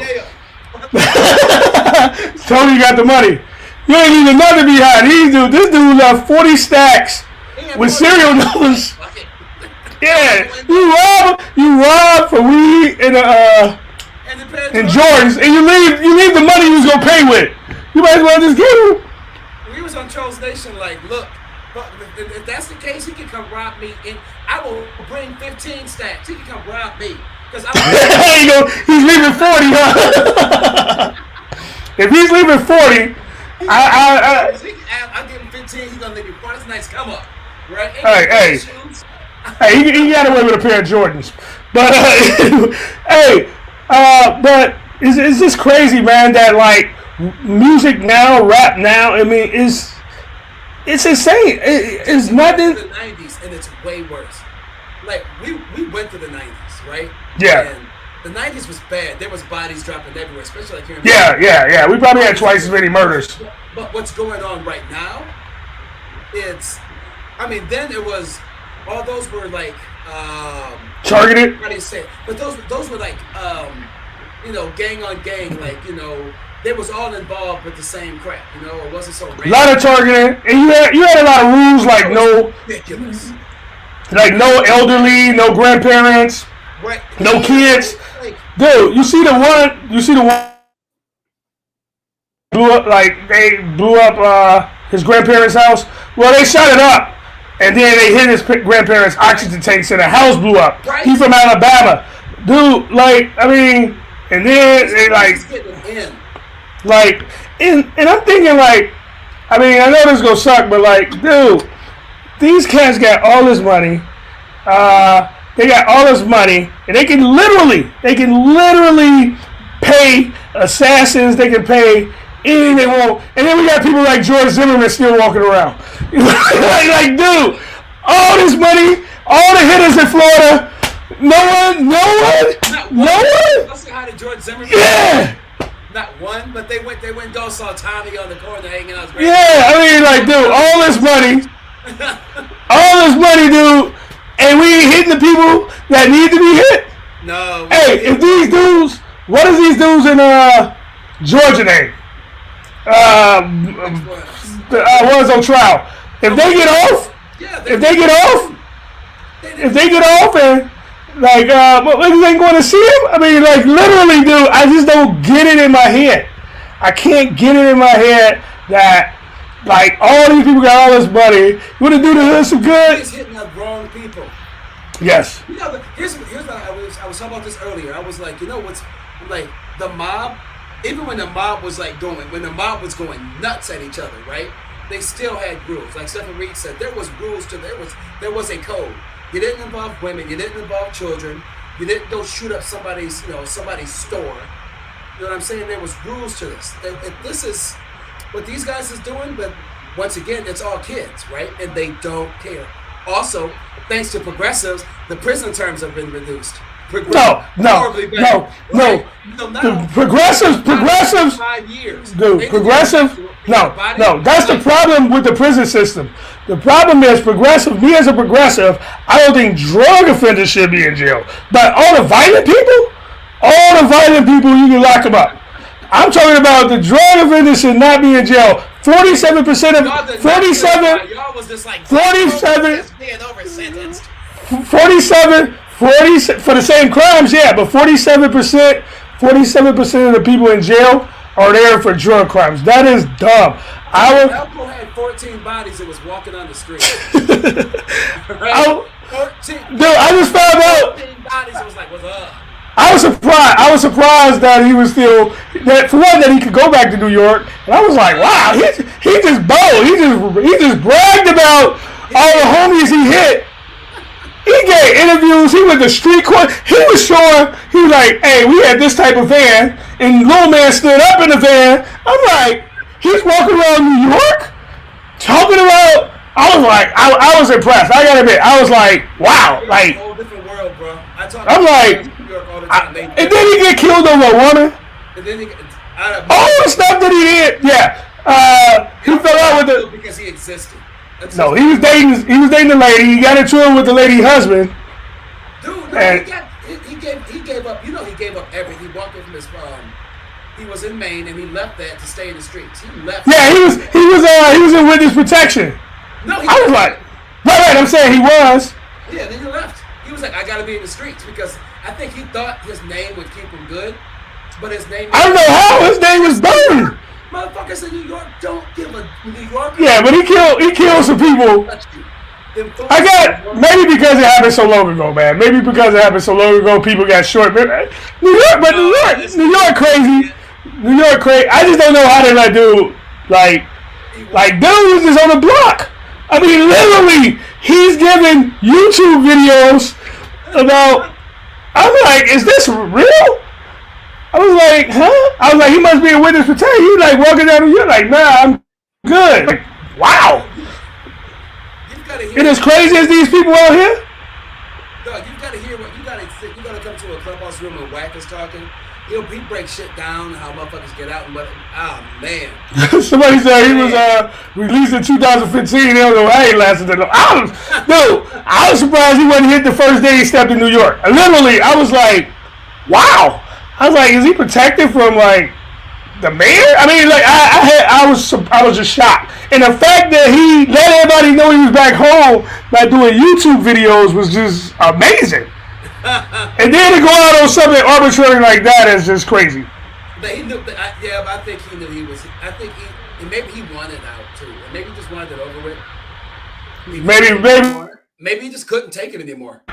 Tony got the money. You ain't leaving nothing behind. This dude left 40 stacks with serial numbers. Yeah, you rob for weed and Jordans, and you leave the money you was gonna pay with. You might as well just give him. We was on Trolls Nation, like, look, if that's the case, he can come rob me, and I will bring 15 stacks. He can come rob me. Because he's leaving 40, huh? If he's leaving 40, I'll give him 15. He's gonna leave me 40. That's a nice come up, right? Hey, he got away with a pair of Jordans, but but it's just crazy, man. That like music now, rap now. I mean, it's insane. It's nothing. The 90s, and it's way worse. Like we went through the 90s, right? Yeah. And the 90s was bad. There was bodies dropping everywhere, especially like here in Yeah. We probably had twice as many murders. But what's going on right now? Then it was all those were like targeted. How do you say it? But those were like gang on gang, like they was all involved with the same crap. It wasn't so random. A lot of targeting, and you had a lot of rules like ridiculous. Like no elderly, no grandparents, right. No kids. Dude, you see the one blew up, like they blew up his grandparents' house. Well, they shot it up, and then they hit his grandparents' oxygen tanks, and the house blew up. Right. He's from Alabama, dude. And then they and I'm thinking I know this gonna suck, but dude. These cats got all this money. They got all this money, and they can literally pay assassins. They can pay anything they want. And then we got people like George Zimmerman still walking around. like, dude, all this money, all the hitters in Florida. No one. Let's say hi to George Zimmerman. Yeah. Not one, but they went and go saw Tommy on the corner hanging out. Yeah, dude, all this money. All this money, dude, and we ain't hitting the people that need to be hit. No. Hey, if these dudes, what is these dudes in Georgia name? One's on trial. If they get off, and niggas ain't going to see him. Literally, dude, I just don't get it in my head. I can't get it in my head that. All these people got all this money. You want to do the hood some good? He's hitting the wrong people. Yes. Here's what I was talking about this earlier. I was like, what's the mob? Even when the mob was going nuts at each other, right? They still had rules. Like Stephen Reed said, there was rules there was a code. You didn't involve women. You didn't involve children. You didn't go shoot up somebody's store. You know what I'm saying? There was rules to this. If this is what these guys is doing, but once again, it's all kids, right? And they don't care. Also, thanks to progressives, the prison terms have been reduced. No. Progressives. 5 years. Dude, progressive. No. That's the problem with the prison system. The problem is me as a progressive, I don't think drug offenders should be in jail. But all the violent people, you can lock them up. I'm talking about the drug offenders should not be in jail. 47% of 47. Y'all was just like 47. Being over sentenced. 47 for the same crimes, yeah, but 47% of the people in jail are there for drug crimes. That is dumb. Elko had 14 bodies that was walking on the street. Right? 14. Dude, I just found out. 14 bodies. I was like, what's up? I was surprised that he was still that he could go back to New York, and I was like, wow, he just bold. He just bragged about all the homies he hit. He gave interviews. He went to street court. He was showing. He was like, hey, we had this type of van, and Lil Man stood up in the van. I'm like, he's walking around New York talking about. I was like, I was impressed. I gotta admit, I was like, wow, like. It's a whole different world, bro. I'm like. New York all the time. And then he get killed over a woman. And then All the stuff that he did, yeah. He fell out with the because he existed. No, he was dating the lady. He got into it with the lady's husband. Dude, no, he gave up. You know, he gave up everything. He walked away from his He was in Maine and he left that to stay in the streets. He left. Yeah, he was in witness protection. No, I was like, right. I'm saying he was. Yeah, then he left. He was like, I gotta be in the streets because I think he thought his name would keep him good, but his name. I don't know how his name was burned. Motherfuckers in New York don't give a New Yorker. Yeah, but he killed some people. I got maybe because it happened so long ago, man. Maybe because it happened so long ago, people got short. New York crazy. New York crazy. I just don't know how did I do like dude was just on the block. I mean, literally, he's giving YouTube videos about. I'm like, is this real? I was like, huh? I was like, he must be a witness protection. He like walking down the, you're like, nah, I'm good. Like, wow. It is crazy as these people out here. Dog, you gotta hear what you gotta come to a clubhouse room and Wack is talking. He breaks shit down how motherfuckers get out and what. Oh man. Somebody said he was released in 2015. They don't know how he lasted that long. I was surprised he wasn't hit the first day he stepped in New York. Literally, I was like, wow. I was like, is he protected from like the mayor? I mean, like I was just shocked, and the fact that he let everybody know he was back home by doing YouTube videos was just amazing. And then to go out on something arbitrary like that is just crazy. But he knew. But I think he knew he was. I think maybe he wanted out too. Maybe he just wanted it over with. Maybe he just couldn't take it anymore.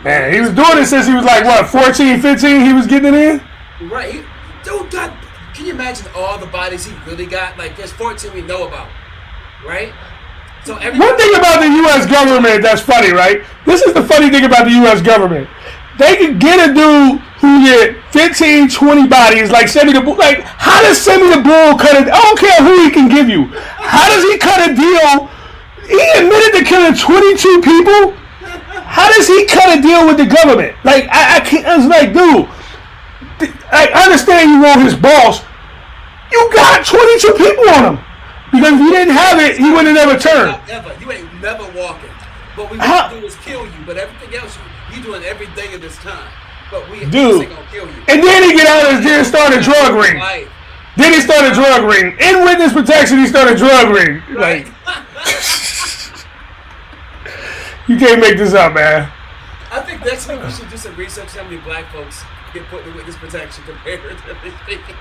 Man, he was doing it since he was like, what, 14, 15? He was getting it in? Right. Dude, God, can you imagine all the bodies he really got? Like, there's 14 we know about, right? So one thing about the U.S. government that's funny, right? This is the funny thing about the U.S. government. They can get a dude who get 15, 20 bodies, like Sammy the Bull. Like, how does Sammy the Bull cut it? I don't care who he can give you. How does he cut a deal? He admitted to killing 22 people. How does he cut a deal with the government? Like, I can't. I was like, dude, I understand you want his boss. You got 22 people on him. Because if he didn't have it, he would have never turned. You ain't never walking. What we want to do is kill you, but everything else, you doing every day of this time. But we ain't gonna kill you. And then he get out and then start a drug ring. Then he started a drug ring. In witness protection, he started a drug ring. Like, you can't make this up, man. I think next week we should do some research how many black folks get put in witness protection compared to everything.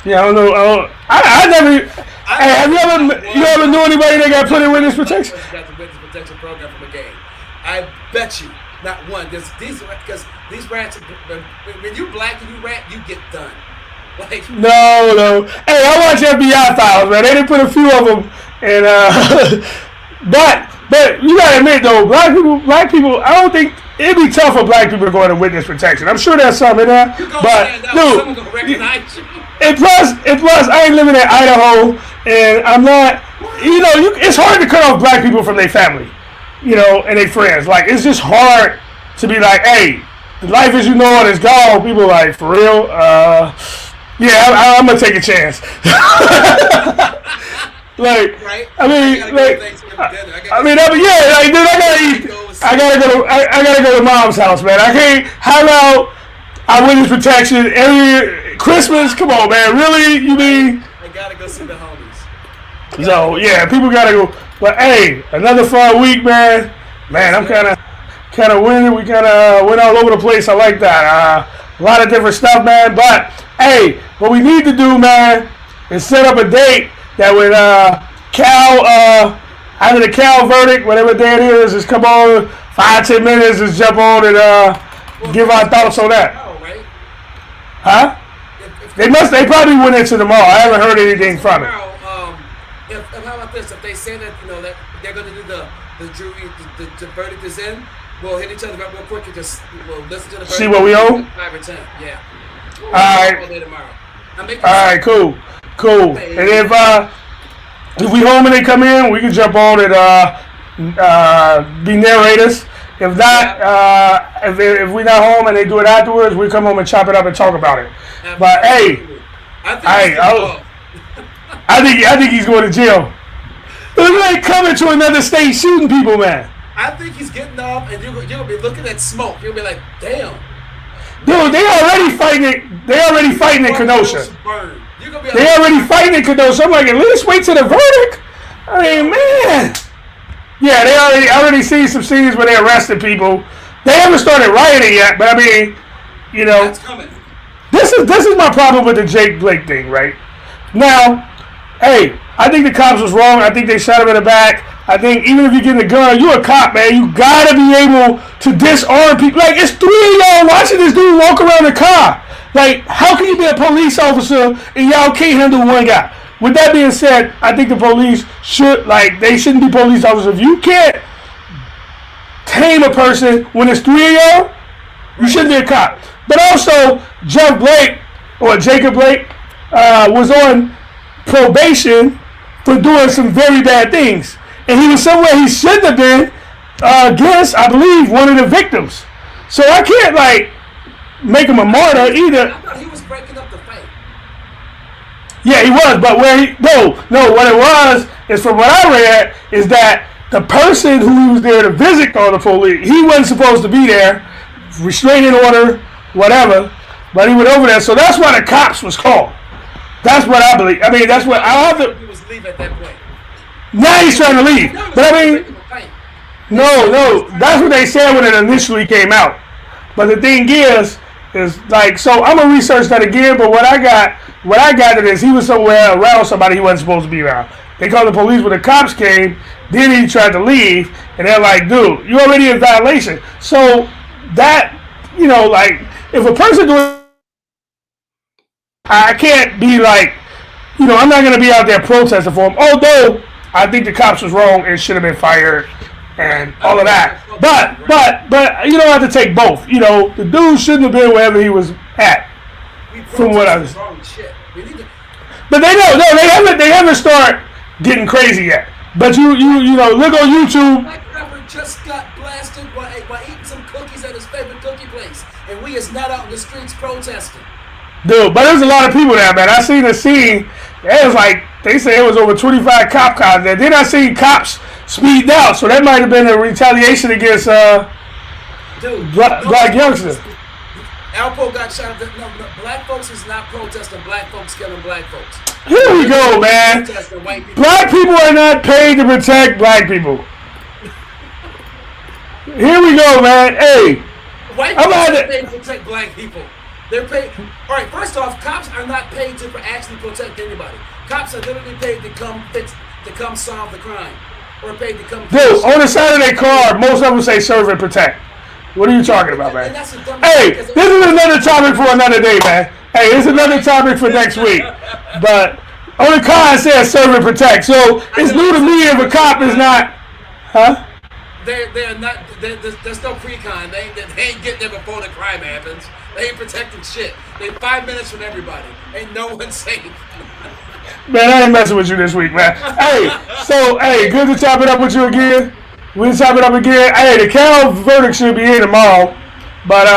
Yeah, I don't know. I never. Have you ever knew anybody that got put in witness protection? Got the witness protection program from a game. I bet you not one. Because these rats, when you black and you rat, you get done. Like no. Hey, I watch FBI files, man. They didn't put a few of them, and but you gotta admit though, black people. I don't think. It'd be tough for black people to go into witness protection. I'm sure there's some in there, but dude, and plus, I ain't living in Idaho, and I'm not. You know, it's hard to cut off black people from their family, you know, and their friends. Like, it's just hard to be like, hey, the life as you know it is gone. People are like, for real? Yeah, I'm gonna take a chance. Like, right? I mean, yeah, like, dude, I gotta eat. I gotta go to mom's house, man. I can't have out our witness protection every Christmas. Come on, man. Really? You mean? I gotta go see the homies. So yeah, people gotta go. But hey, another fun week, man. Man, I'm kind of winning. We kind of went all over the place. I like that. A lot of different stuff, man. But hey, what we need to do, man, is set up a date that when Cal, after the Cal verdict, whatever day it is, just come on 5-10 minutes, just jump on and give our thoughts on that. Right? Huh? They probably went into tomorrow. I haven't heard anything from it. How about this? If they say that that they're going to do the jury, the verdict is in, we'll hit each other up real quick and just we'll listen to the verdict. See what we owe? 5 or 10, yeah. All right. All right, cool. And if we home and they come in, we can jump on and be narrators If not, if we're not home and they do it afterwards, we come home and chop it up and talk about it. Absolutely. But hey, I think he's going to jail. It's like coming to another state shooting people, man. I think he's getting off, and you're gonna be looking at smoke. You'll be like, damn. Dude, they already fighting it. They already fighting in Kenosha. They already fighting in Kenosha. I'm like, at least wait till the verdict. I mean, man. Yeah, they already seen some scenes where they arrested people. They haven't started rioting yet, but I mean, you know, that's coming. This is my problem with the Jake Blake thing, right? Now, hey, I think the cops was wrong. I think they shot him in the back. I think even if you get a gun, you a cop, man. You gotta be able to disarm people. Like, it's 3 of y'all watching this dude walk around the car. Like, how can you be a police officer and y'all can't handle one guy? With that being said, I think the police they shouldn't be police officers. If you can't tame a person when it's 3 of y'all, you shouldn't be a cop. But also, Jacob Blake was on probation for doing some very bad things. And he was somewhere he shouldn't have been against, I believe, one of the victims. So I can't, make him a martyr either. I thought he was breaking up the fight. Yeah, he was, but what it was is, from what I read, is that the person who was there to visit all the police, he wasn't supposed to be there, restraining order, whatever, but he went over there. So that's why the cops was called. That's what I believe. I mean, that's what I have to. He was leaving at that point. Now he's trying to leave. But I mean, no, that's what they said when it initially came out. But the thing is so I'm gonna research that again. But what I got is he was somewhere around somebody he wasn't supposed to be around. They called the police when the cops came. Then he tried to leave, and they're like, "Dude, you're already in violation." So that, if a person doing, I can't be like, I'm not gonna be out there protesting for him. Although I think the cops was wrong and should have been fired and all of that. But you don't have to take both. The dude shouldn't have been wherever he was at. From what I was. But they haven't started getting crazy yet. But you look on YouTube. My rapper just got blasted while eating some cookies at his favorite cookie place, and we is not out in the streets protesting. Dude, but there's a lot of people there, man. I seen the scene. It was like, they say it was over 25 cop cars there. Then I seen cops speed out, so that might have been a retaliation against black youngsters. Alpo got shot. No, black folks is not protesting. Black folks killing black folks. Here we go, man. Black people are not paid to protect black people. Here we go, man. Hey, white people are paid to protect black people. They're paid. All right, first off, cops are not paid to actually protect anybody. Cops are literally paid to come solve the crime, or paid to come. Dude, on the side of their car, most of them say serve and protect. What are you talking about, man? Hey, this is another topic for another day, man. Hey, it's another topic for next week. But on the car it says serve and protect. So it's new to me if a cop is not, huh? They're not. There's no pre-con. They ain't getting there before the crime happens. They ain't protecting shit. They 5 minutes from everybody. Ain't no one safe. Man, I ain't messing with you this week, man. Hey, good to chop it up with you again. We'll chop it up again. Hey, the Cal verdict should be here tomorrow. But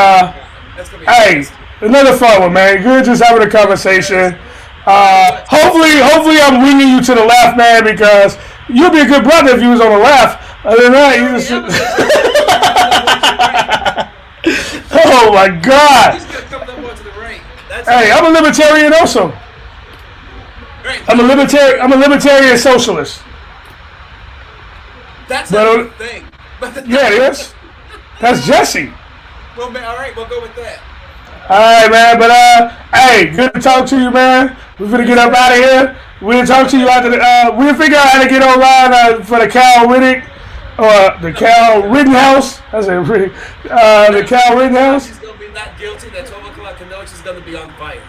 hey, another fun one, man. Good just having a conversation. Hopefully I'm winging you to the left, man, because you'll be a good brother if you was on the left. Other than that, you just. Oh my God! Hey, I'm a libertarian also. I'm a libertarian socialist. That's a thing. Yeah, it is. That's Jesse. Well, man, all right, we'll go with that. All right, man. But hey, good to talk to you, man. We're gonna get up out of here. We'll talk to you after the. We'll figure out how to get online for the Cal Riddick. Or the Cal Rittenhouse. I said Riddick. The Cal Rittenhouse. She's going to be not guilty. That 12 o'clock Kenosha is going to be on fire.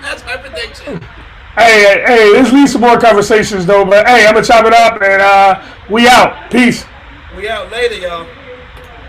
That's my prediction. Hey, let's leave some more conversations, though. But, hey, I'm going to chop it up, and we out. Peace. We out later, y'all.